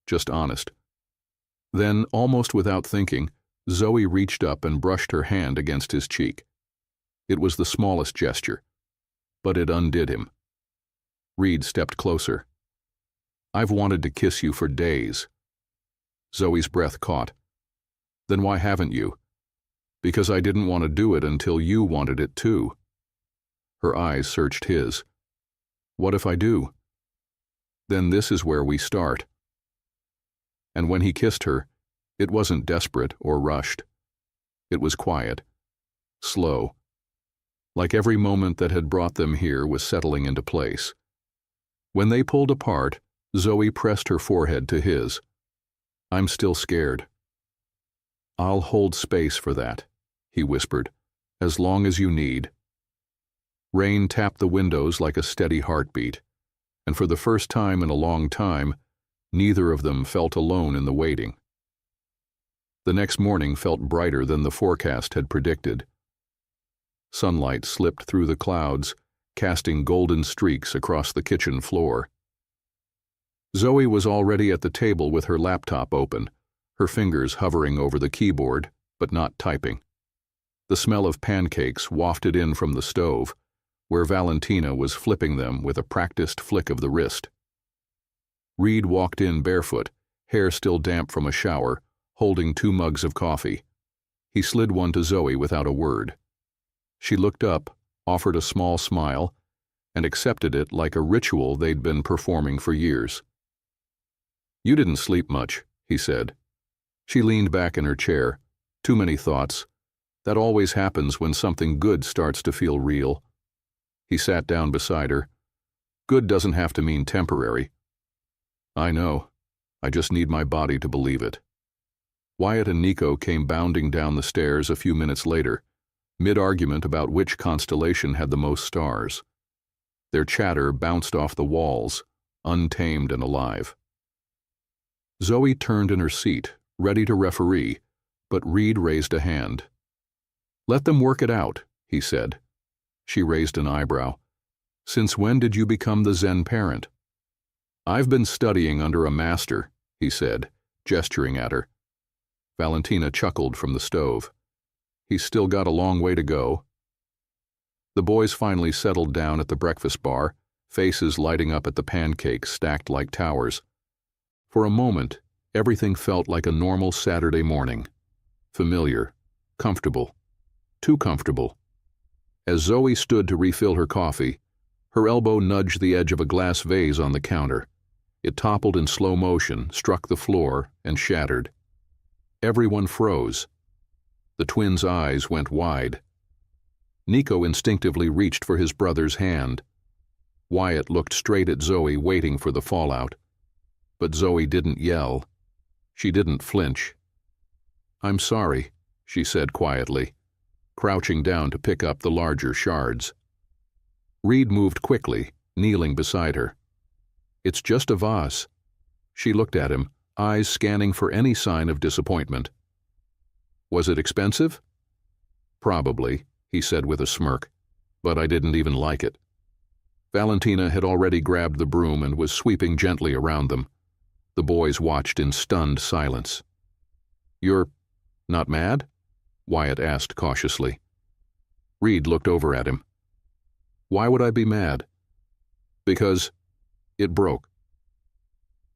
just honest. Then, almost without thinking, Zoe reached up and brushed her hand against his cheek. It was the smallest gesture, but it undid him. Reed stepped closer. I've wanted to kiss you for days. Zoe's breath caught. Then why haven't you? Because I didn't want to do it until you wanted it too. Her eyes searched his. What if I do? Then this is where we start. And when he kissed her, it wasn't desperate or rushed. It was quiet, slow, like every moment that had brought them here was settling into place. When they pulled apart, Zoe pressed her forehead to his. I'm still scared. I'll hold space for that. he whispered. As long as you need. Rain tapped the windows like a steady heartbeat, and for the first time in a long time, neither of them felt alone in the waiting. The next morning felt brighter than the forecast had predicted. Sunlight slipped through the clouds, casting golden streaks across the kitchen floor. Zoe was already at the table with her laptop open, her fingers hovering over the keyboard, but not typing. The smell of pancakes wafted in from the stove, where Valentina was flipping them with a practiced flick of the wrist. Reed walked in barefoot, hair still damp from a shower, holding 2 mugs of coffee. He slid one to Zoe without a word. She looked up, offered a small smile, and accepted it like a ritual they'd been performing for years. "You didn't sleep much," he said. She leaned back in her chair. Too many thoughts. That always happens when something good starts to feel real. He sat down beside her. Good doesn't have to mean temporary. I know. I just need my body to believe it. Wyatt and Nico came bounding down the stairs a few minutes later, mid-argument about which constellation had the most stars. Their chatter bounced off the walls, untamed and alive. Zoe turned in her seat, ready to referee, but Reed raised a hand. "Let them work it out," he said. She raised an eyebrow. "Since when did you become the Zen parent?" "I've been studying under a master," he said, gesturing at her. Valentina chuckled from the stove. "He's still got a long way to go." The boys finally settled down at the breakfast bar, faces lighting up at the pancakes stacked like towers. For a moment, everything felt like a normal Saturday morning. Familiar, comfortable, too comfortable. As Zoe stood to refill her coffee, her elbow nudged the edge of a glass vase on the counter. It toppled in slow motion, struck the floor, and shattered. Everyone froze. The twins' eyes went wide. Nico instinctively reached for his brother's hand. Wyatt looked straight at Zoe, waiting for the fallout. But Zoe didn't yell. She didn't flinch. "I'm sorry," she said quietly, crouching down to pick up the larger shards. Reed moved quickly, kneeling beside her. "It's just a vase." She looked at him, eyes scanning for any sign of disappointment. "Was it expensive?" "Probably," he said with a smirk, "but I didn't even like it." Valentina had already grabbed the broom and was sweeping gently around them. The boys watched in stunned silence. "You're not mad?" Wyatt asked cautiously. Reed looked over at him. "Why would I be mad?" "Because it broke."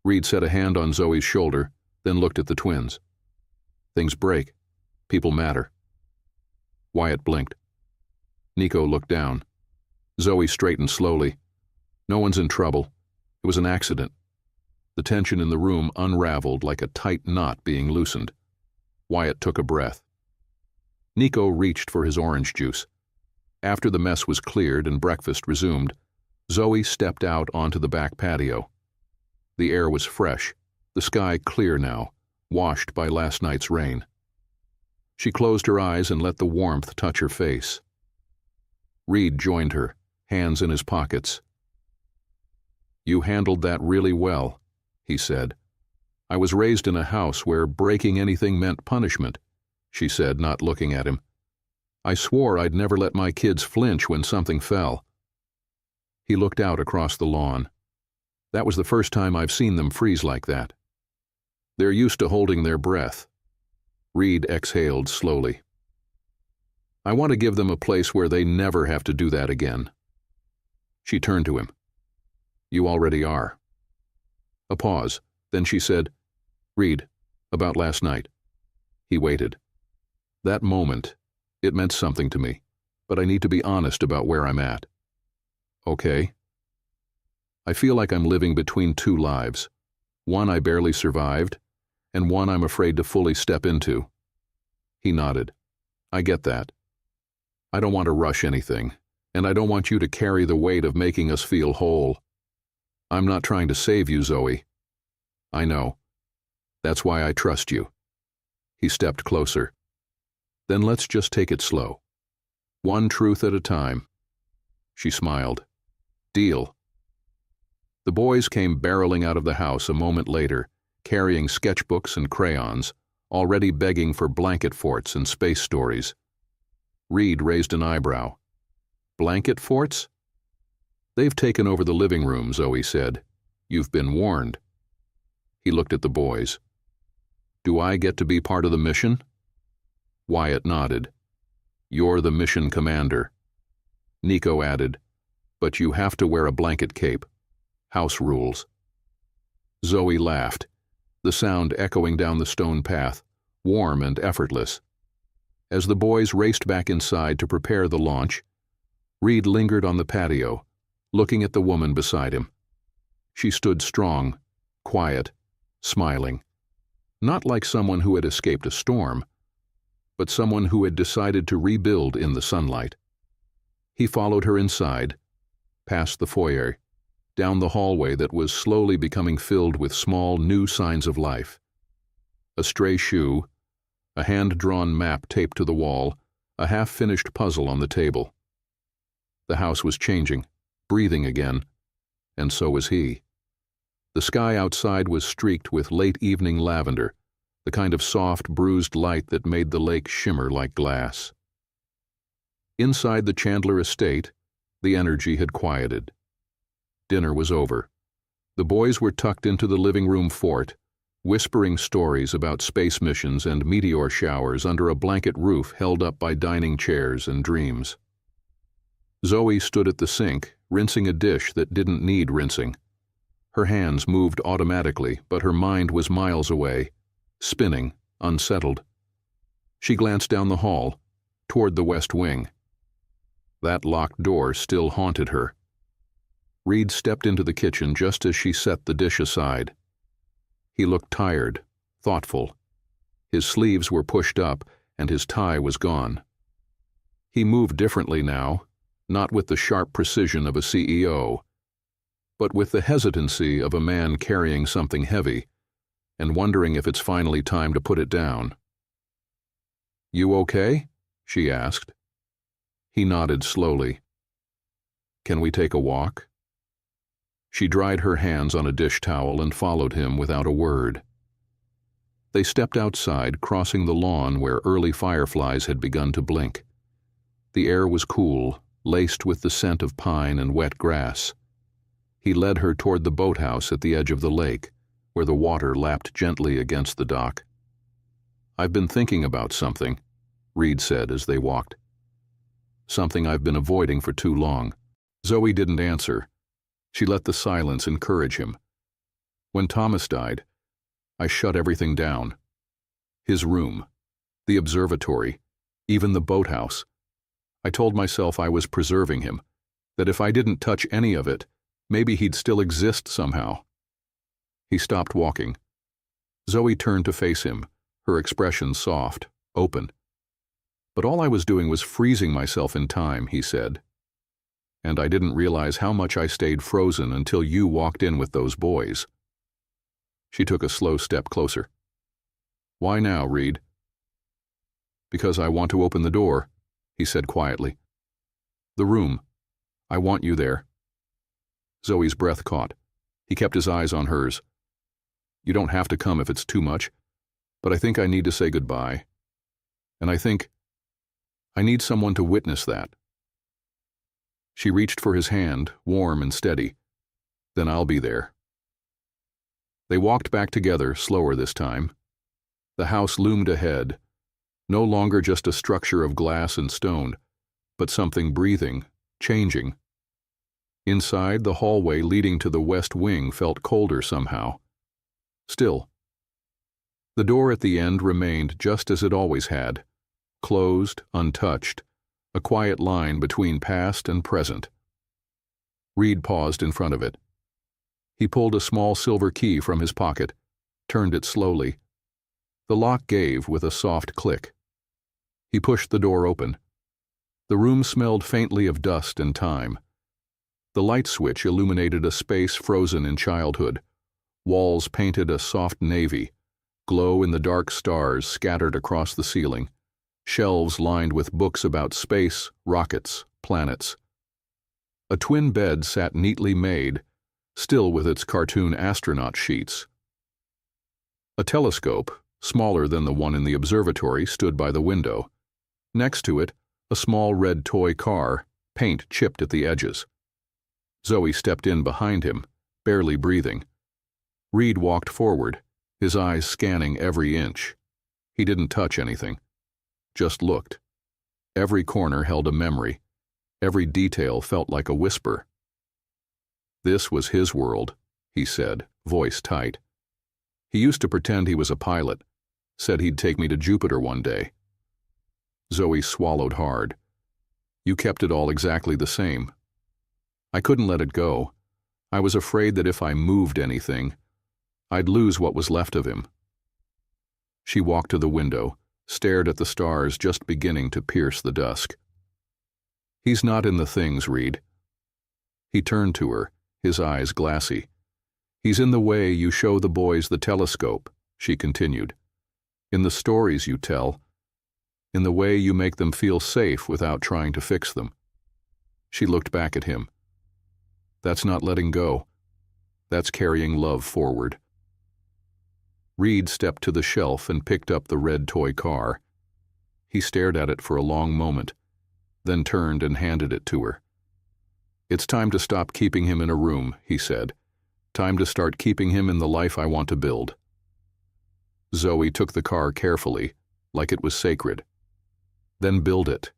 Reed set a hand on Zoe's shoulder, then looked at the twins. "Things break. People matter." Wyatt blinked. Nico looked down. Zoe straightened slowly. "No one's in trouble. It was an accident." The tension in the room unraveled like a tight knot being loosened. Wyatt took a breath. Nico reached for his orange juice. After the mess was cleared and breakfast resumed, Zoe stepped out onto the back patio. The air was fresh, the sky clear now, washed by last night's rain. She closed her eyes and let the warmth touch her face. Reed joined her, hands in his pockets. "You handled that really well," he said. "I was raised in a house where breaking anything meant punishment," she said, not looking at him. "I swore I'd never let my kids flinch when something fell." He looked out across the lawn. "That was the first time I've seen them freeze like that. They're used to holding their breath." Reed exhaled slowly. "I want to give them a place where they never have to do that again." She turned to him. "You already are." A pause, then she said, "Reed, about last night." He waited. "That moment, it meant something to me, but I need to be honest about where I'm at." "Okay." "I feel like I'm living between 2 lives. One I barely survived, and one I'm afraid to fully step into." He nodded. "I get that. I don't want to rush anything, and I don't want you to carry the weight of making us feel whole. I'm not trying to save you, Zoe. I know. That's why I trust you." He stepped closer. Then let's just take it slow. One truth at a time. She smiled. Deal. The boys came barreling out of the house a moment later, carrying sketchbooks and crayons, already begging for blanket forts and space stories. Reed raised an eyebrow. Blanket forts? They've taken over the living room, Zoe said. You've been warned. He looked at the boys. Do I get to be part of the mission? Wyatt nodded. You're the mission commander. Nico added, but you have to wear a blanket cape. House rules. Zoe laughed, the sound echoing down the stone path, warm and effortless. As the boys raced back inside to prepare the launch, Reed lingered on the patio, looking at the woman beside him. She stood strong, quiet, smiling. Not like someone who had escaped a storm, but someone who had decided to rebuild in the sunlight. He followed her inside, past the foyer, down the hallway that was slowly becoming filled with small, new signs of life. A stray shoe, a hand-drawn map taped to the wall, a half-finished puzzle on the table. The house was changing, breathing again, and so was he. The sky outside was streaked with late-evening lavender, the kind of soft, bruised light that made the lake shimmer like glass. Inside the Chandler estate, the energy had quieted. Dinner was over. The boys were tucked into the living room fort, whispering stories about space missions and meteor showers under a blanket roof held up by dining chairs and dreams. Zoe stood at the sink, rinsing a dish that didn't need rinsing. Her hands moved automatically, but her mind was miles away, spinning, unsettled. She glanced down the hall, toward the west wing. That locked door still haunted her. Reed stepped into the kitchen just as she set the dish aside. He looked tired, thoughtful. His sleeves were pushed up, and his tie was gone. He moved differently now, not with the sharp precision of a CEO, but with the hesitancy of a man carrying something heavy and wondering if it's finally time to put it down. You okay? She asked. He nodded slowly. Can we take a walk? She dried her hands on a dish towel and followed him without a word. They stepped outside, crossing the lawn where early fireflies had begun to blink. The air was cool, laced with the scent of pine and wet grass. He led her toward the boathouse at the edge of the lake, where the water lapped gently against the dock. I've been thinking about something, Reed said as they walked. Something I've been avoiding for too long. Zoe didn't answer. She let the silence encourage him. When Thomas died, I shut everything down. His room, the observatory, even the boathouse. I told myself I was preserving him, that if I didn't touch any of it, maybe he'd still exist somehow. He stopped walking. Zoe turned to face him, her expression soft, open. But all I was doing was freezing myself in time, he said. And I didn't realize how much I stayed frozen until you walked in with those boys. She took a slow step closer. Why now, Reed? Because I want to open the door, he said quietly. The room. I want you there. Zoe's breath caught. He kept his eyes on hers. You don't have to come if it's too much, but I think I need to say goodbye. And I think I need someone to witness that. She reached for his hand, warm and steady. Then I'll be there. They walked back together, slower this time. The house loomed ahead, no longer just a structure of glass and stone, but something breathing, changing. Inside, the hallway leading to the west wing felt colder somehow. Still. The door at the end remained just as it always had, closed, untouched, a quiet line between past and present. Reed paused in front of it. He pulled a small silver key from his pocket, turned it slowly. The lock gave with a soft click. He pushed the door open. The room smelled faintly of dust and time. The light switch illuminated a space frozen in childhood. Walls painted a soft navy, glow in the dark stars scattered across the ceiling. shelves lined with books about space, rockets, planets. A twin bed sat neatly made, still with its cartoon astronaut sheets. A telescope, smaller than the one in the observatory, stood by the window. Next to it, a small red toy car, paint chipped at the edges. Zoe stepped in behind him, barely breathing. Reed walked forward, his eyes scanning every inch. He didn't touch anything, just looked. Every corner held a memory. Every detail felt like a whisper. This was his world, he said, voice tight. He used to pretend he was a pilot, said he'd take me to Jupiter one day. Zoe swallowed hard. You kept it all exactly the same. I couldn't let it go. I was afraid that if I moved anything, I'd lose what was left of him. She walked to the window, stared at the stars just beginning to pierce the dusk. He's not in the things, Reed. He turned to her, his eyes glassy. He's in the way you show the boys the telescope, she continued. In the stories you tell. In the way you make them feel safe without trying to fix them. She looked back at him. That's not letting go. That's carrying love forward. Reed stepped to the shelf and picked up the red toy car. He stared at it for a long moment, then turned and handed it to her. It's time to stop keeping him in a room, he said. Time to start keeping him in the life I want to build. Zoe took the car carefully, like it was sacred. Then build it.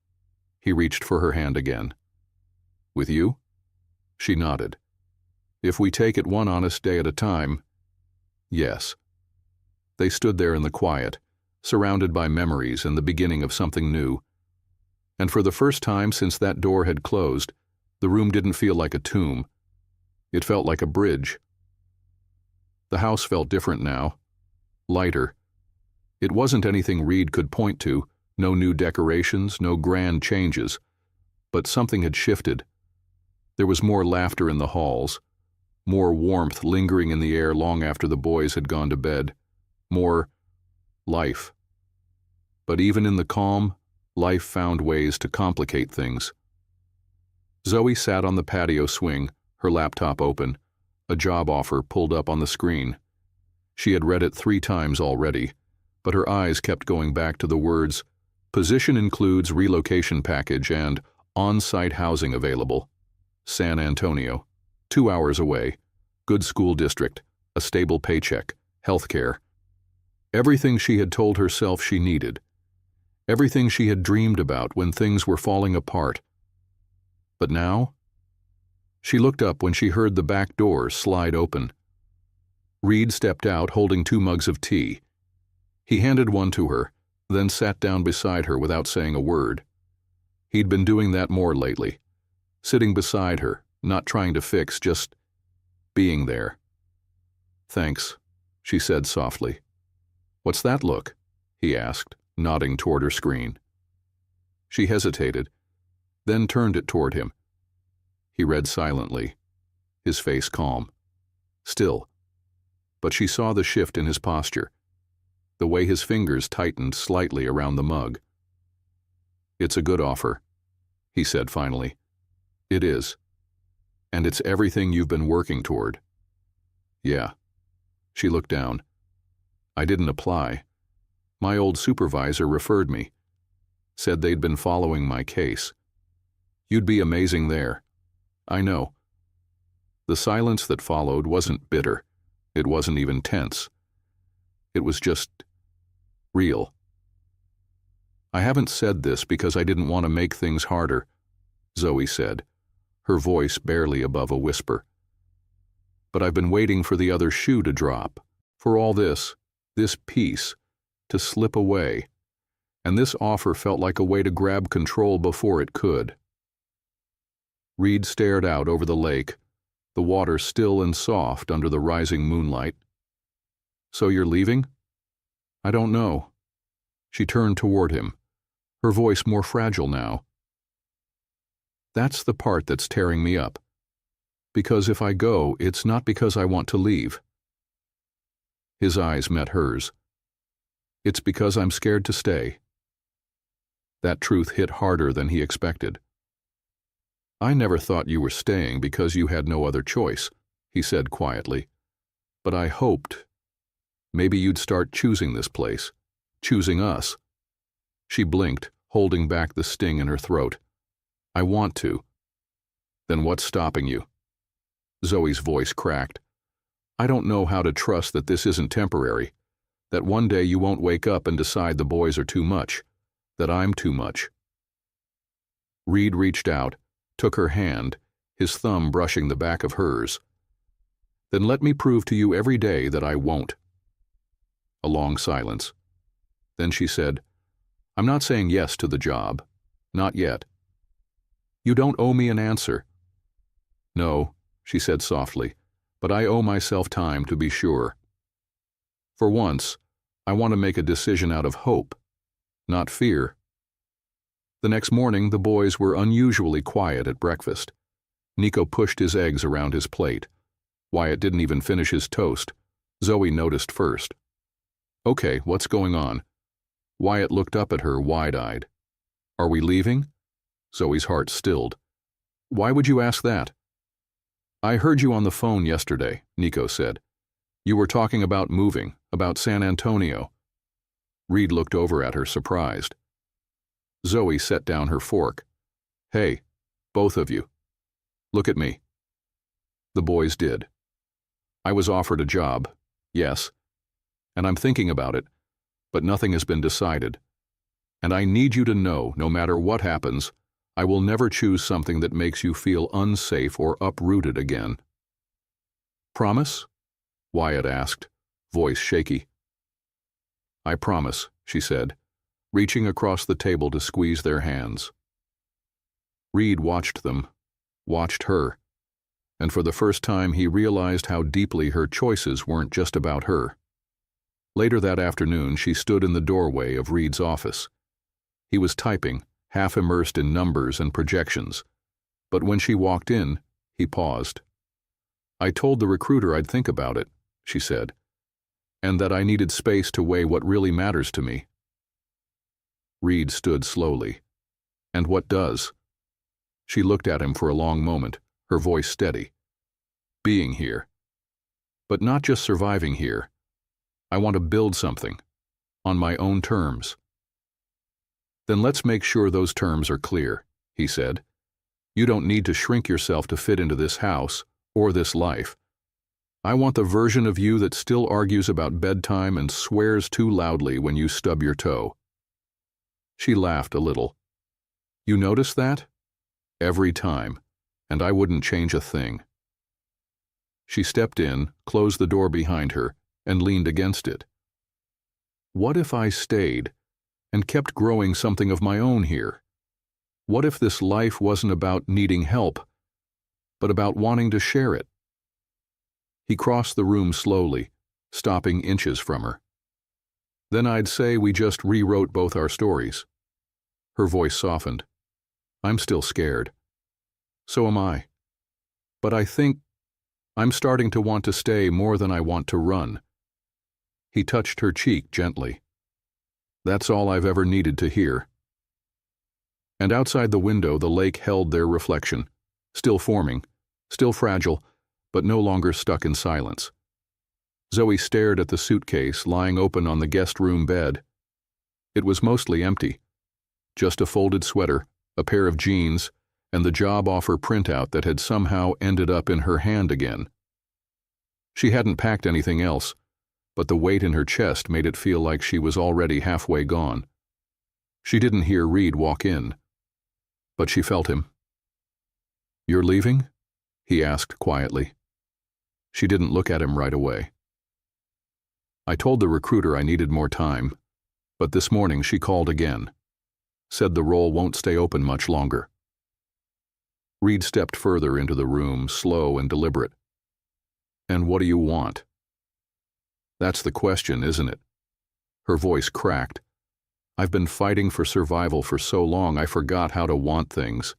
He reached for her hand again. With you? She nodded. If we take it one honest day at a time, yes. They stood there in the quiet, surrounded by memories and the beginning of something new. And for the first time since that door had closed, the room didn't feel like a tomb. It felt like a bridge. The house felt different now, lighter. It wasn't anything Reed could point to, no new decorations, no grand changes. But something had shifted. There was more laughter in the halls, more warmth lingering in the air long after the boys had gone to bed, more life. But even in the calm, life found ways to complicate things. Zoe sat on the patio swing, her laptop open, a job offer pulled up on the screen. She had read it 3 times already, but her eyes kept going back to the words, "Position includes relocation package and on-site housing available. San Antonio, 2 hours away, good school district, a stable paycheck, health care." Everything she had told herself she needed. Everything she had dreamed about when things were falling apart. But now? She looked up when she heard the back door slide open. Reed stepped out holding 2 mugs of tea. He handed one to her, then sat down beside her without saying a word. He'd been doing that more lately, sitting beside her, not trying to fix, just being there. "Thanks," she said softly. "What's that look?" he asked, nodding toward her screen. She hesitated, then turned it toward him. He read silently, his face calm. Still. But she saw the shift in his posture, the way his fingers tightened slightly around the mug. "It's a good offer," he said finally. "It is. And it's everything you've been working toward." "Yeah." She looked down. "I didn't apply. My old supervisor referred me. Said they'd been following my case. You'd be amazing there. I know." The silence that followed wasn't bitter. It wasn't even tense. It was just real. "I haven't said this because I didn't want to make things harder," Zoe said, her voice barely above a whisper. "But I've been waiting for the other shoe to drop, for all this piece, to slip away, and this offer felt like a way to grab control before it could." Reed stared out over the lake, the water still and soft under the rising moonlight. "So you're leaving?" "I don't know." She turned toward him, her voice more fragile now. "That's the part that's tearing me up. Because if I go, it's not because I want to leave." His eyes met hers. "It's because I'm scared to stay." That truth hit harder than he expected. "I never thought you were staying because you had no other choice," he said quietly. "But I hoped maybe you'd start choosing this place, choosing us." She blinked, holding back the sting in her throat. "I want to." "Then what's stopping you?" Zoe's voice cracked. "I don't know how to trust that this isn't temporary, that one day you won't wake up and decide the boys are too much, that I'm too much." Reed reached out, took her hand, his thumb brushing the back of hers. "Then let me prove to you every day that I won't." A long silence. Then she said, "I'm not saying yes to the job. Not yet." "You don't owe me an answer." "No," she said softly, "but I owe myself time to be sure. For once, I want to make a decision out of hope, not fear." The next morning, the boys were unusually quiet at breakfast. Nico pushed his eggs around his plate. Wyatt didn't even finish his toast. Zoe noticed first. "Okay, what's going on?" Wyatt looked up at her wide-eyed. "Are we leaving?" Zoe's heart stilled. "Why would you ask that?" "I heard you on the phone yesterday," Nico said. "You were talking about moving, about San Antonio." Reed looked over at her, surprised. Zoe set down her fork. "Hey, both of you. Look at me." The boys did. "I was offered a job, yes, and I'm thinking about it, but nothing has been decided. And I need you to know, no matter what happens, I will never choose something that makes you feel unsafe or uprooted again." "Promise?" Wyatt asked, voice shaky. "I promise," she said, reaching across the table to squeeze their hands. Reed watched them, watched her, and for the first time he realized how deeply her choices weren't just about her. Later that afternoon, she stood in the doorway of Reed's office. He was typing, half immersed in numbers and projections, but when she walked in, he paused. "I told the recruiter I'd think about it," she said, "and that I needed space to weigh what really matters to me." Reed stood slowly. "And what does?" She looked at him for a long moment, her voice steady. "Being here. But not just surviving here. I want to build something, on my own terms." "Then let's make sure those terms are clear," he said. "You don't need to shrink yourself to fit into this house, or this life. I want the version of you that still argues about bedtime and swears too loudly when you stub your toe." She laughed a little. "You notice that? Every time, and I wouldn't change a thing." She stepped in, closed the door behind her, and leaned against it. "What if I stayed and kept growing something of my own here? What if this life wasn't about needing help, but about wanting to share it?" He crossed the room slowly, stopping inches from her. "Then I'd say we just rewrote both our stories." Her voice softened. "I'm still scared. So am I. But I think I'm starting to want to stay more than I want to run." He touched her cheek gently. "That's all I've ever needed to hear." And outside the window, the lake held their reflection, still forming, still fragile, but no longer stuck in silence. Zoe stared at the suitcase lying open on the guest room bed. It was mostly empty. Just a folded sweater, a pair of jeans, and the job offer printout that had somehow ended up in her hand again. She hadn't packed anything else, but the weight in her chest made it feel like she was already halfway gone. She didn't hear Reed walk in, but she felt him. "You're leaving?" he asked quietly. She didn't look at him right away. "I told the recruiter I needed more time, but this morning she called again. Said the role won't stay open much longer." Reed stepped further into the room, slow and deliberate. "And what do you want?" "That's the question, isn't it?" Her voice cracked. "I've been fighting for survival for so long I forgot how to want things."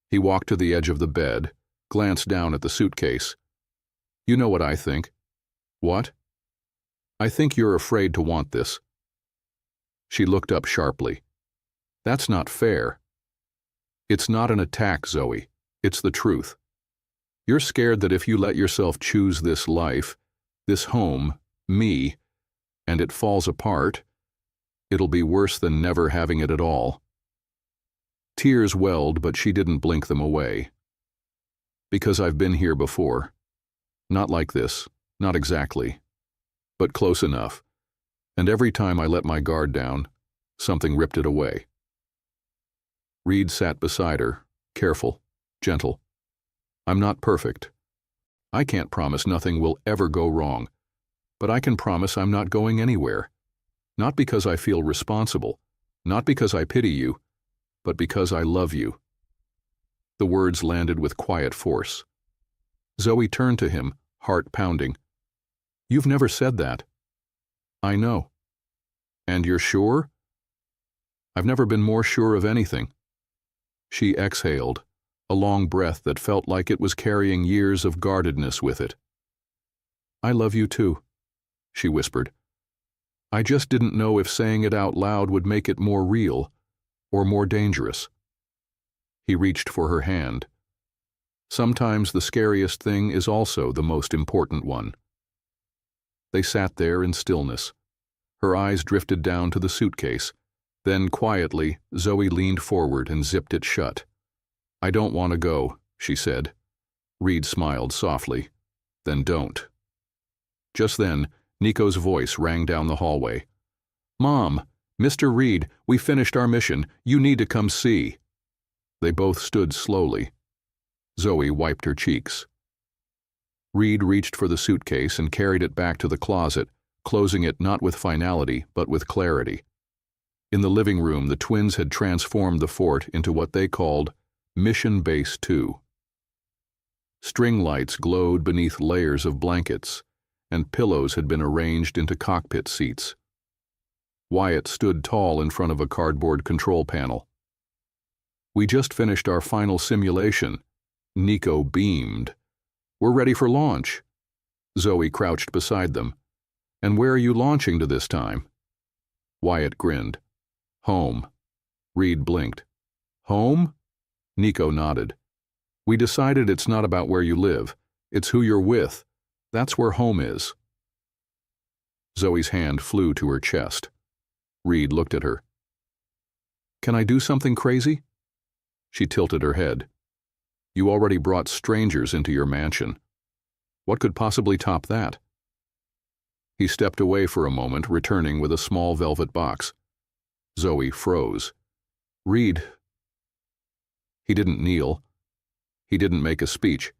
He walked to the edge of the bed, glanced down at the suitcase. "You know what I think." "What?" "I think you're afraid to want this." She looked up sharply. That's not fair. It's not an attack, Zoe. It's the truth. You're scared that if you let yourself choose this life, this home, me, and it falls apart, it'll be worse than never having it at all. Tears welled, but she didn't blink them away. Because I've been here before. Not like this, not exactly, but close enough. And every time I let my guard down, something ripped it away. Reed sat beside her, careful, gentle. I'm not perfect. I can't promise nothing will ever go wrong, but I can promise I'm not going anywhere. Not because I feel responsible, not because I pity you, but because I love you. The words landed with quiet force. Zoe turned to him, heart pounding. You've never said that. I know. And you're sure? I've never been more sure of anything. She exhaled, a long breath that felt like it was carrying years of guardedness with it. I love you too, she whispered. I just didn't know if saying it out loud would make it more real or more dangerous. He reached for her hand. Sometimes the scariest thing is also the most important one. They sat there in stillness. Her eyes drifted down to the suitcase. Then, quietly, Zoe leaned forward and zipped it shut. I don't want to go, she said. Reed smiled softly. Then don't. Just then, Nico's voice rang down the hallway. Mom, Mr. Reed, we finished our mission. You need to come see. They both stood slowly. Zoe wiped her cheeks. Reed reached for the suitcase and carried it back to the closet, closing it not with finality, but with clarity. In the living room, the twins had transformed the fort into what they called Mission Base 2. String lights glowed beneath layers of blankets, and pillows had been arranged into cockpit seats. Wyatt stood tall in front of a cardboard control panel. We just finished our final simulation. Nico beamed. We're ready for launch. Zoe crouched beside them. And where are you launching to this time? Wyatt grinned. Home. Reed blinked. Home? Nico nodded. We decided it's not about where you live. It's who you're with. That's where home is. Zoe's hand flew to her chest. Reed looked at her. Can I do something crazy? She tilted her head. You already brought strangers into your mansion. What could possibly top that? He stepped away for a moment, returning with a small velvet box. Zoe froze. Reed. He didn't kneel. He didn't make a speech.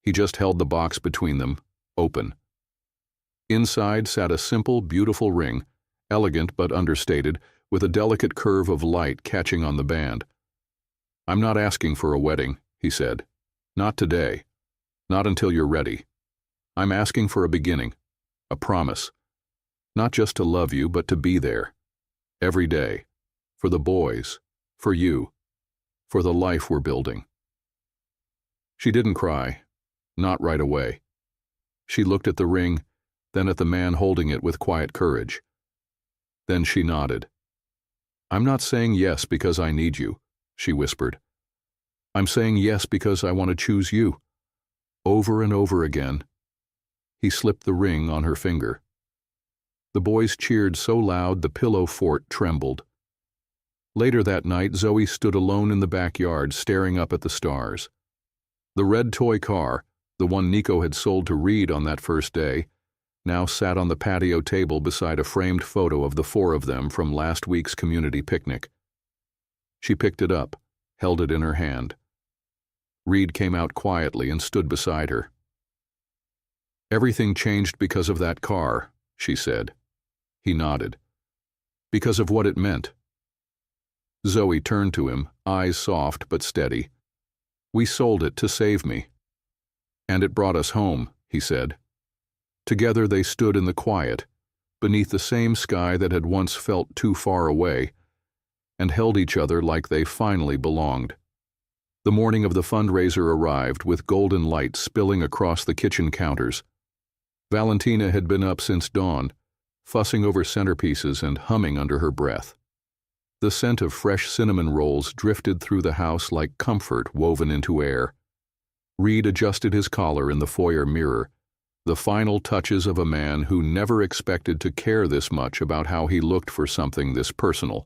He just held the box between them, open. Inside sat a simple, beautiful ring, elegant but understated, with a delicate curve of light catching on the band. I'm not asking for a wedding, he said. Not today. Not until you're ready. I'm asking for a beginning, a promise. Not just to love you, but to be there. Every day. For the boys. For you. For the life we're building. She didn't cry. Not right away. She looked at the ring, then at the man holding it with quiet courage. Then she nodded. I'm not saying yes because I need you, she whispered. I'm saying yes because I want to choose you. Over and over again. He slipped the ring on her finger. The boys cheered so loud the pillow fort trembled. Later that night, Zoe stood alone in the backyard, staring up at the stars. The red toy car, the one Nico had sold to Reed on that first day, now sat on the patio table beside a framed photo of the four of them from last week's community picnic. She picked it up, held it in her hand. Reed came out quietly and stood beside her. Everything changed because of that car, she said. He nodded. Because of what it meant. Zoe turned to him, eyes soft but steady. We sold it to save me. And it brought us home, he said. Together they stood in the quiet, beneath the same sky that had once felt too far away, and held each other like they finally belonged. The morning of the fundraiser arrived with golden light spilling across the kitchen counters. Valentina had been up since dawn, fussing over centerpieces and humming under her breath. The scent of fresh cinnamon rolls drifted through the house like comfort woven into air. Reed adjusted his collar in the foyer mirror, the final touches of a man who never expected to care this much about how he looked for something this personal.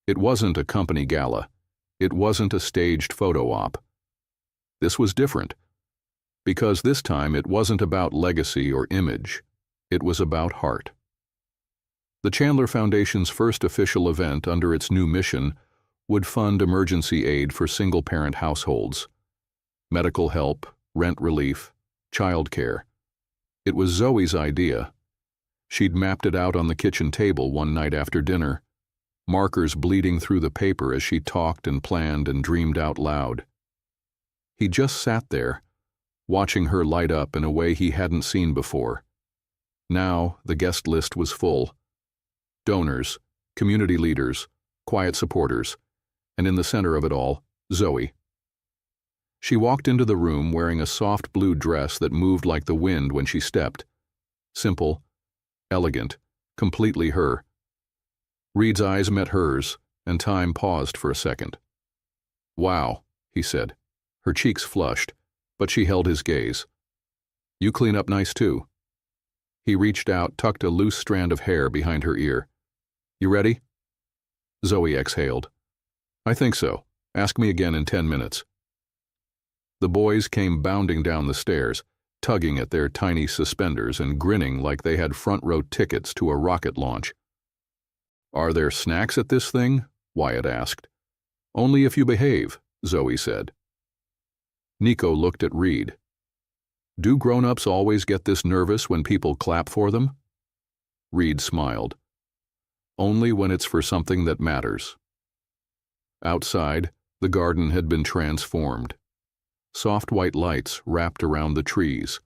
It wasn't a company gala. It wasn't a staged photo op. This was different, because this time it wasn't about legacy or image. It was about heart. The Chandler Foundation's first official event under its new mission would fund emergency aid for single-parent households, medical help, rent relief, childcare. It was Zoe's idea. She'd mapped it out on the kitchen table one night after dinner, markers bleeding through the paper as she talked and planned and dreamed out loud. He just sat there, watching her light up in a way he hadn't seen before. Now the guest list was full. Donors, community leaders, quiet supporters, and in the center of it all, Zoe. She walked into the room wearing a soft blue dress that moved like the wind when she stepped. Simple, elegant, completely her. Reed's eyes met hers, and time paused for a second. "Wow," he said. Her cheeks flushed, but she held his gaze. "You clean up nice too." He reached out, tucked a loose strand of hair behind her ear. "You ready?" Zoe exhaled. "I think so. Ask me again in 10 minutes. The boys came bounding down the stairs, tugging at their tiny suspenders and grinning like they had front-row tickets to a rocket launch. "Are there snacks at this thing?" Wyatt asked. "Only if you behave," Zoe said. Nico looked at Reed. "Do grown-ups always get this nervous when people clap for them?" Reed smiled. "Only when it's for something that matters." Outside, the garden had been transformed. Soft white lights wrapped around the trees.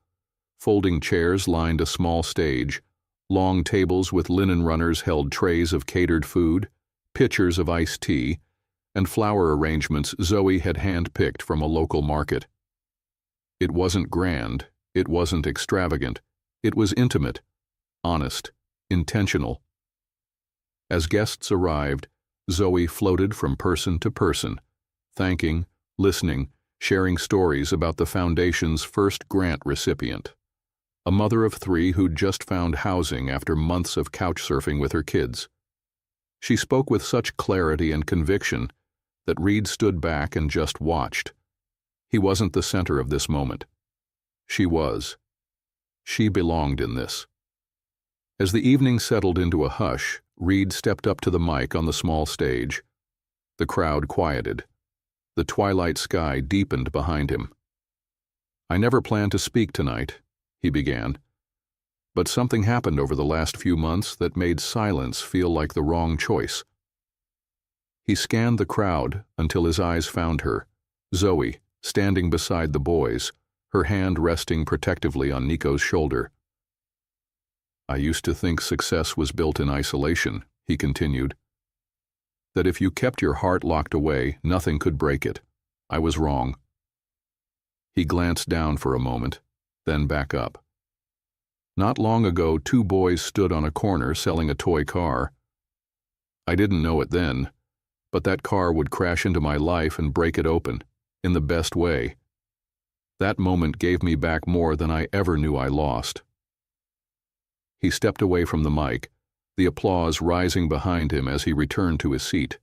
Folding chairs lined a small stage. Long tables with linen runners held trays of catered food, pitchers of iced tea, and flower arrangements Zoe had hand-picked from a local market. It wasn't grand, it wasn't extravagant, it was intimate, honest, intentional. As guests arrived, Zoe floated from person to person, thanking, listening, sharing stories about the Foundation's first grant recipient, a mother of 3 who'd just found housing after months of couch surfing with her kids. She spoke with such clarity and conviction that Reed stood back and just watched. He wasn't the center of this moment. She was. She belonged in this. As the evening settled into a hush, Reed stepped up to the mic on the small stage. The crowd quieted. The twilight sky deepened behind him. "I never planned to speak tonight," he began, "but something happened over the last few months that made silence feel like the wrong choice." He scanned the crowd until his eyes found her, Zoe, standing beside the boys, her hand resting protectively on Nico's shoulder. "I used to think success was built in isolation," he continued. "That if you kept your heart locked away, nothing could break it. I was wrong." He glanced down for a moment, then back up. "Not long ago, 2 boys stood on a corner selling a toy car. I didn't know it then, but that car would crash into my life and break it open, in the best way. That moment gave me back more than I ever knew I lost." He stepped away from the mic, the applause rising behind him as he returned to his seat.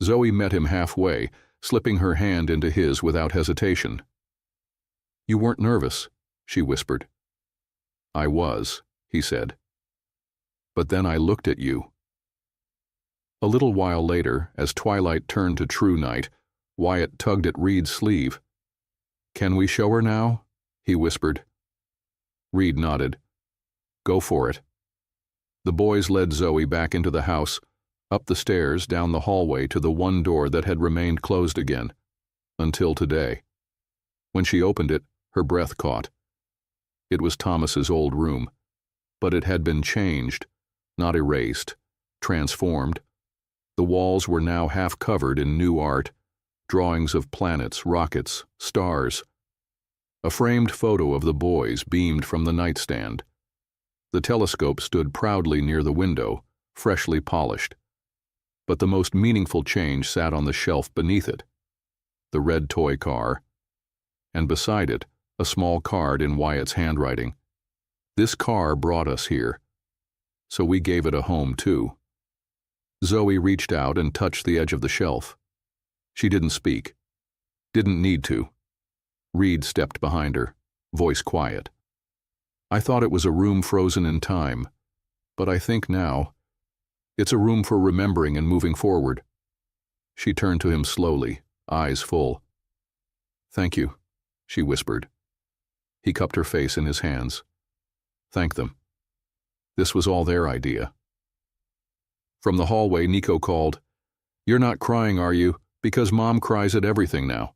Zoe met him halfway, slipping her hand into his without hesitation. "You weren't nervous," she whispered. "I was," he said. "But then I looked at you." A little while later, as twilight turned to true night, Wyatt tugged at Reed's sleeve. "Can we show her now?" he whispered. Reed nodded. "Go for it." The boys led Zoe back into the house, up the stairs, down the hallway to the one door that had remained closed again, until today. When she opened it, her breath caught. It was Thomas's old room, but it had been changed, not erased, transformed. The walls were now half covered in new art, drawings of planets, rockets, stars. A framed photo of the boys beamed from the nightstand. The telescope stood proudly near the window, freshly polished. But the most meaningful change sat on the shelf beneath it. The red toy car, and beside it, a small card in Wyatt's handwriting. This car brought us here, so we gave it a home too. Zoe reached out and touched the edge of the shelf. She didn't speak. Didn't need to. Reed stepped behind her, voice quiet. I thought it was a room frozen in time, but I think now, it's a room for remembering and moving forward. She turned to him slowly, eyes full. Thank you, she whispered. He cupped her face in his hands. Thank them. This was all their idea. From the hallway, Nico called, You're not crying, are you? Because Mom cries at everything now.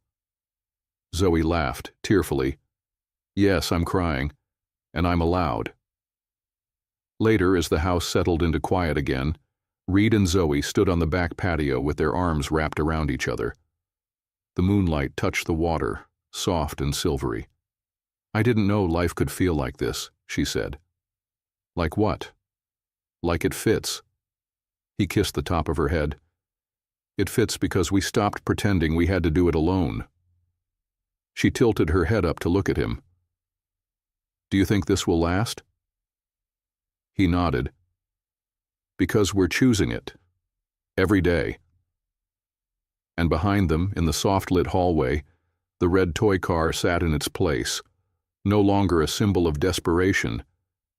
Zoe laughed, tearfully. Yes, I'm crying, and I'm allowed. Later, as the house settled into quiet again, Reed and Zoe stood on the back patio with their arms wrapped around each other. The moonlight touched the water, soft and silvery. I didn't know life could feel like this, she said. Like what? Like it fits. He kissed the top of her head. It fits because we stopped pretending we had to do it alone. She tilted her head up to look at him. Do you think this will last? He nodded. Because we're choosing it. Every day. And behind them, in the soft-lit hallway, the red toy car sat in its place, no longer a symbol of desperation,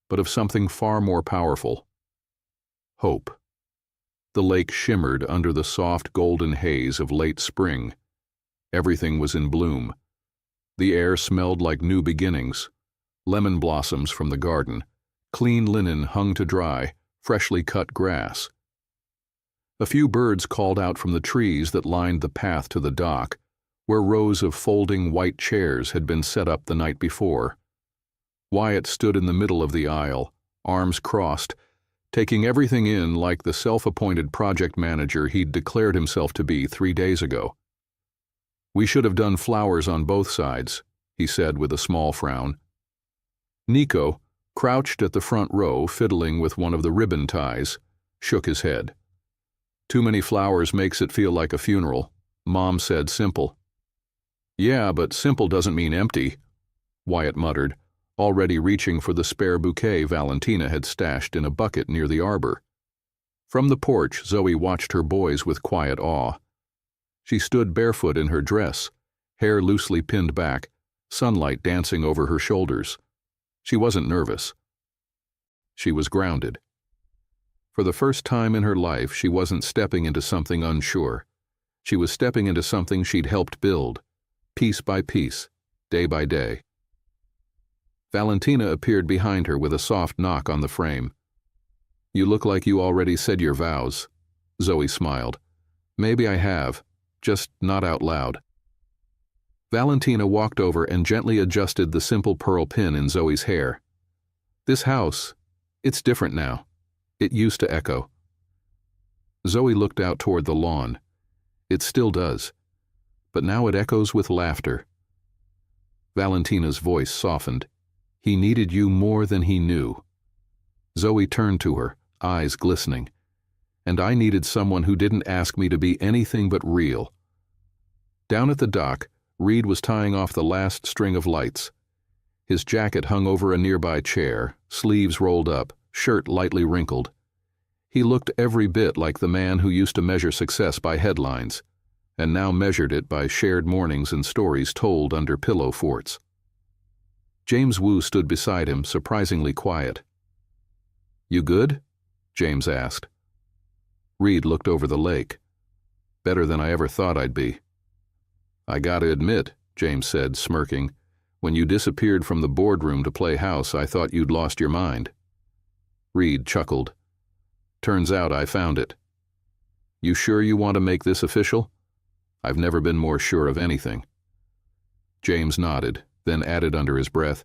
but of something far more powerful. Hope. The lake shimmered under the soft golden haze of late spring. Everything was in bloom. The air smelled like new beginnings, lemon blossoms from the garden, clean linen hung to dry, freshly cut grass. A few birds called out from the trees that lined the path to the dock, where rows of folding white chairs had been set up the night before. Wyatt stood in the middle of the aisle, arms crossed, taking everything in like the self-appointed project manager he'd declared himself to be 3 days ago. We should have done flowers on both sides, he said with a small frown. Nico, crouched at the front row fiddling with one of the ribbon ties, shook his head. Too many flowers makes it feel like a funeral, Mom said simple. Yeah, but simple doesn't mean empty, Wyatt muttered, already reaching for the spare bouquet Valentina had stashed in a bucket near the arbor. From the porch, Zoe watched her boys with quiet awe. She stood barefoot in her dress, hair loosely pinned back, sunlight dancing over her shoulders. She wasn't nervous. She was grounded. For the first time in her life, she wasn't stepping into something unsure. She was stepping into something she'd helped build, piece by piece, day by day. Valentina appeared behind her with a soft knock on the frame. You look like you already said your vows. Zoe smiled. Maybe I have, just not out loud. Valentina walked over and gently adjusted the simple pearl pin in Zoe's hair. This house, it's different now. It used to echo. Zoe looked out toward the lawn. It still does, but now it echoes with laughter. Valentina's voice softened. He needed you more than he knew. Zoe turned to her, eyes glistening. And I needed someone who didn't ask me to be anything but real. Down at the dock, Reed was tying off the last string of lights. His jacket hung over a nearby chair, sleeves rolled up, shirt lightly wrinkled. He looked every bit like the man who used to measure success by headlines, and now measured it by shared mornings and stories told under pillow forts. James Wu stood beside him, surprisingly quiet. You good? James asked. Reed looked over the lake. Better than I ever thought I'd be. I gotta admit, James said, smirking, when you disappeared from the boardroom to play house, I thought you'd lost your mind. Reed chuckled. Turns out I found it. You sure you want to make this official? I've never been more sure of anything. James nodded, then added under his breath,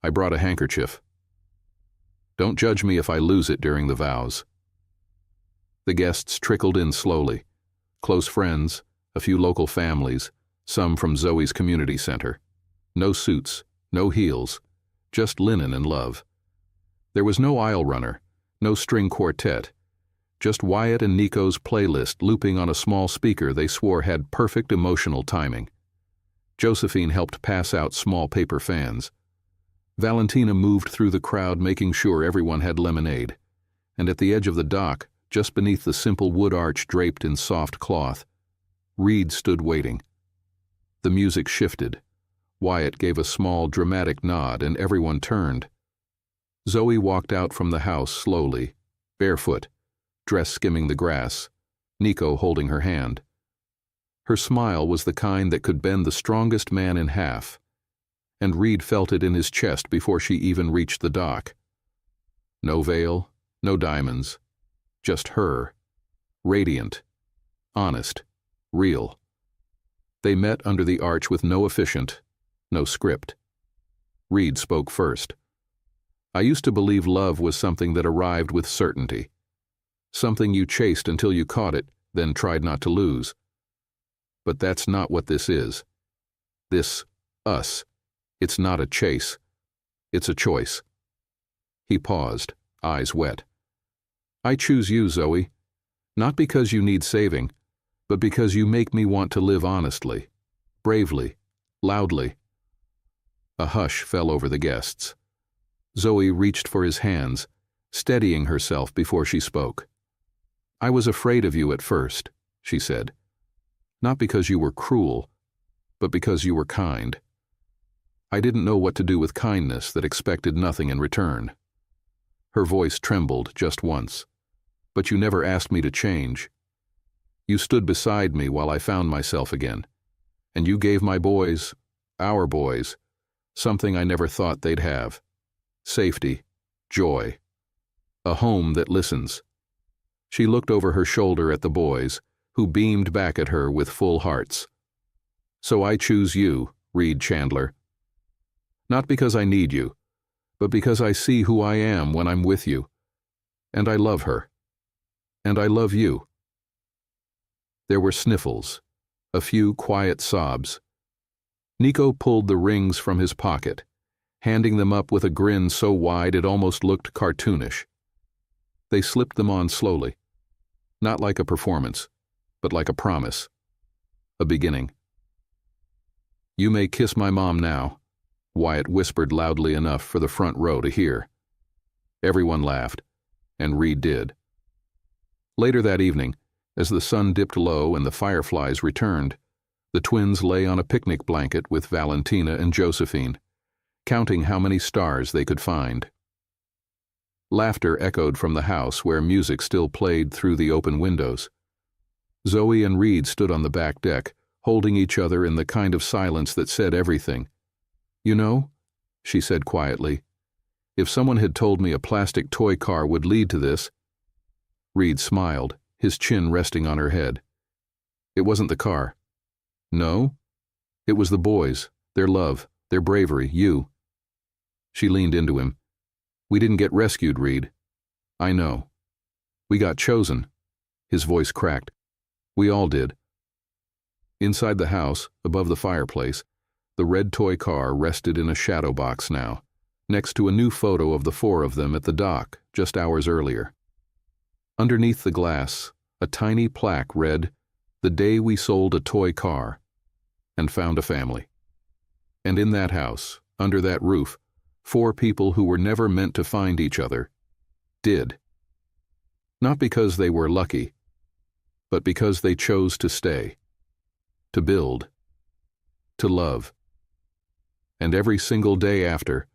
I brought a handkerchief. Don't judge me if I lose it during the vows. The guests trickled in slowly. Close friends, a few local families, some from Zoe's community center. No suits, no heels, just linen and love. There was no aisle runner, no string quartet, just Wyatt and Nico's playlist looping on a small speaker they swore had perfect emotional timing. Josephine helped pass out small paper fans. Valentina moved through the crowd making sure everyone had lemonade. And at the edge of the dock, just beneath the simple wood arch draped in soft cloth, Reed stood waiting. The music shifted. Wyatt gave a small, dramatic nod, and everyone turned. Zoe walked out from the house slowly, barefoot, dress skimming the grass, Nico holding her hand. Her smile was the kind that could bend the strongest man in half, and Reed felt it in his chest before she even reached the dock. No veil, no diamonds, just her, radiant, honest, real. They met under the arch with no officiant, no script. Reed spoke first. I used to believe love was something that arrived with certainty. Something you chased until you caught it, then tried not to lose. But that's not what this is. This, us, it's not a chase. It's a choice. He paused, eyes wet. I choose you, Zoe. Not because you need saving, but because you make me want to live honestly, bravely, loudly. A hush fell over the guests. Zoe reached for his hands, steadying herself before she spoke. I was afraid of you at first, she said. Not because you were cruel, but because you were kind. I didn't know what to do with kindness that expected nothing in return. Her voice trembled just once. But you never asked me to change. You stood beside me while I found myself again, and you gave my boys, our boys, something I never thought they'd have. Safety, joy, a home that listens. She looked over her shoulder at the boys, who beamed back at her with full hearts. So I choose you, Reed Chandler. Not because I need you, but because I see who I am when I'm with you. And I love her. And I love you. There were sniffles, a few quiet sobs. Nico pulled the rings from his pocket, handing them up with a grin so wide it almost looked cartoonish. They slipped them on slowly, not like a performance, but like a promise, a beginning. You may kiss my mom now, Wyatt whispered loudly enough for the front row to hear. Everyone laughed, and Reed did. Later that evening, as the sun dipped low and the fireflies returned, the twins lay on a picnic blanket with Valentina and Josephine, counting how many stars they could find. Laughter echoed from the house where music still played through the open windows. Zoe and Reed stood on the back deck, holding each other in the kind of silence that said everything. You know, she said quietly, if someone had told me a plastic toy car would lead to this. Reed smiled, his chin resting on her head. It wasn't the car. No? It was the boys, their love, their bravery, you. She leaned into him. We didn't get rescued, Reed. I know. We got chosen. His voice cracked. We all did. Inside the house, above the fireplace, the red toy car rested in a shadow box now, next to a new photo of the four of them at the dock just hours earlier. Underneath the glass, a tiny plaque read, "The day we sold a toy car and found a family." And in that house, under that roof, four people who were never meant to find each other did. Not because they were lucky, but because they chose to stay, to build, to love. And every single day after,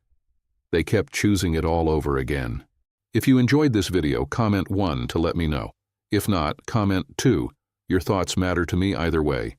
they kept choosing it all over again. If you enjoyed this video, comment 1 to let me know. If not, comment 2. Your thoughts matter to me either way.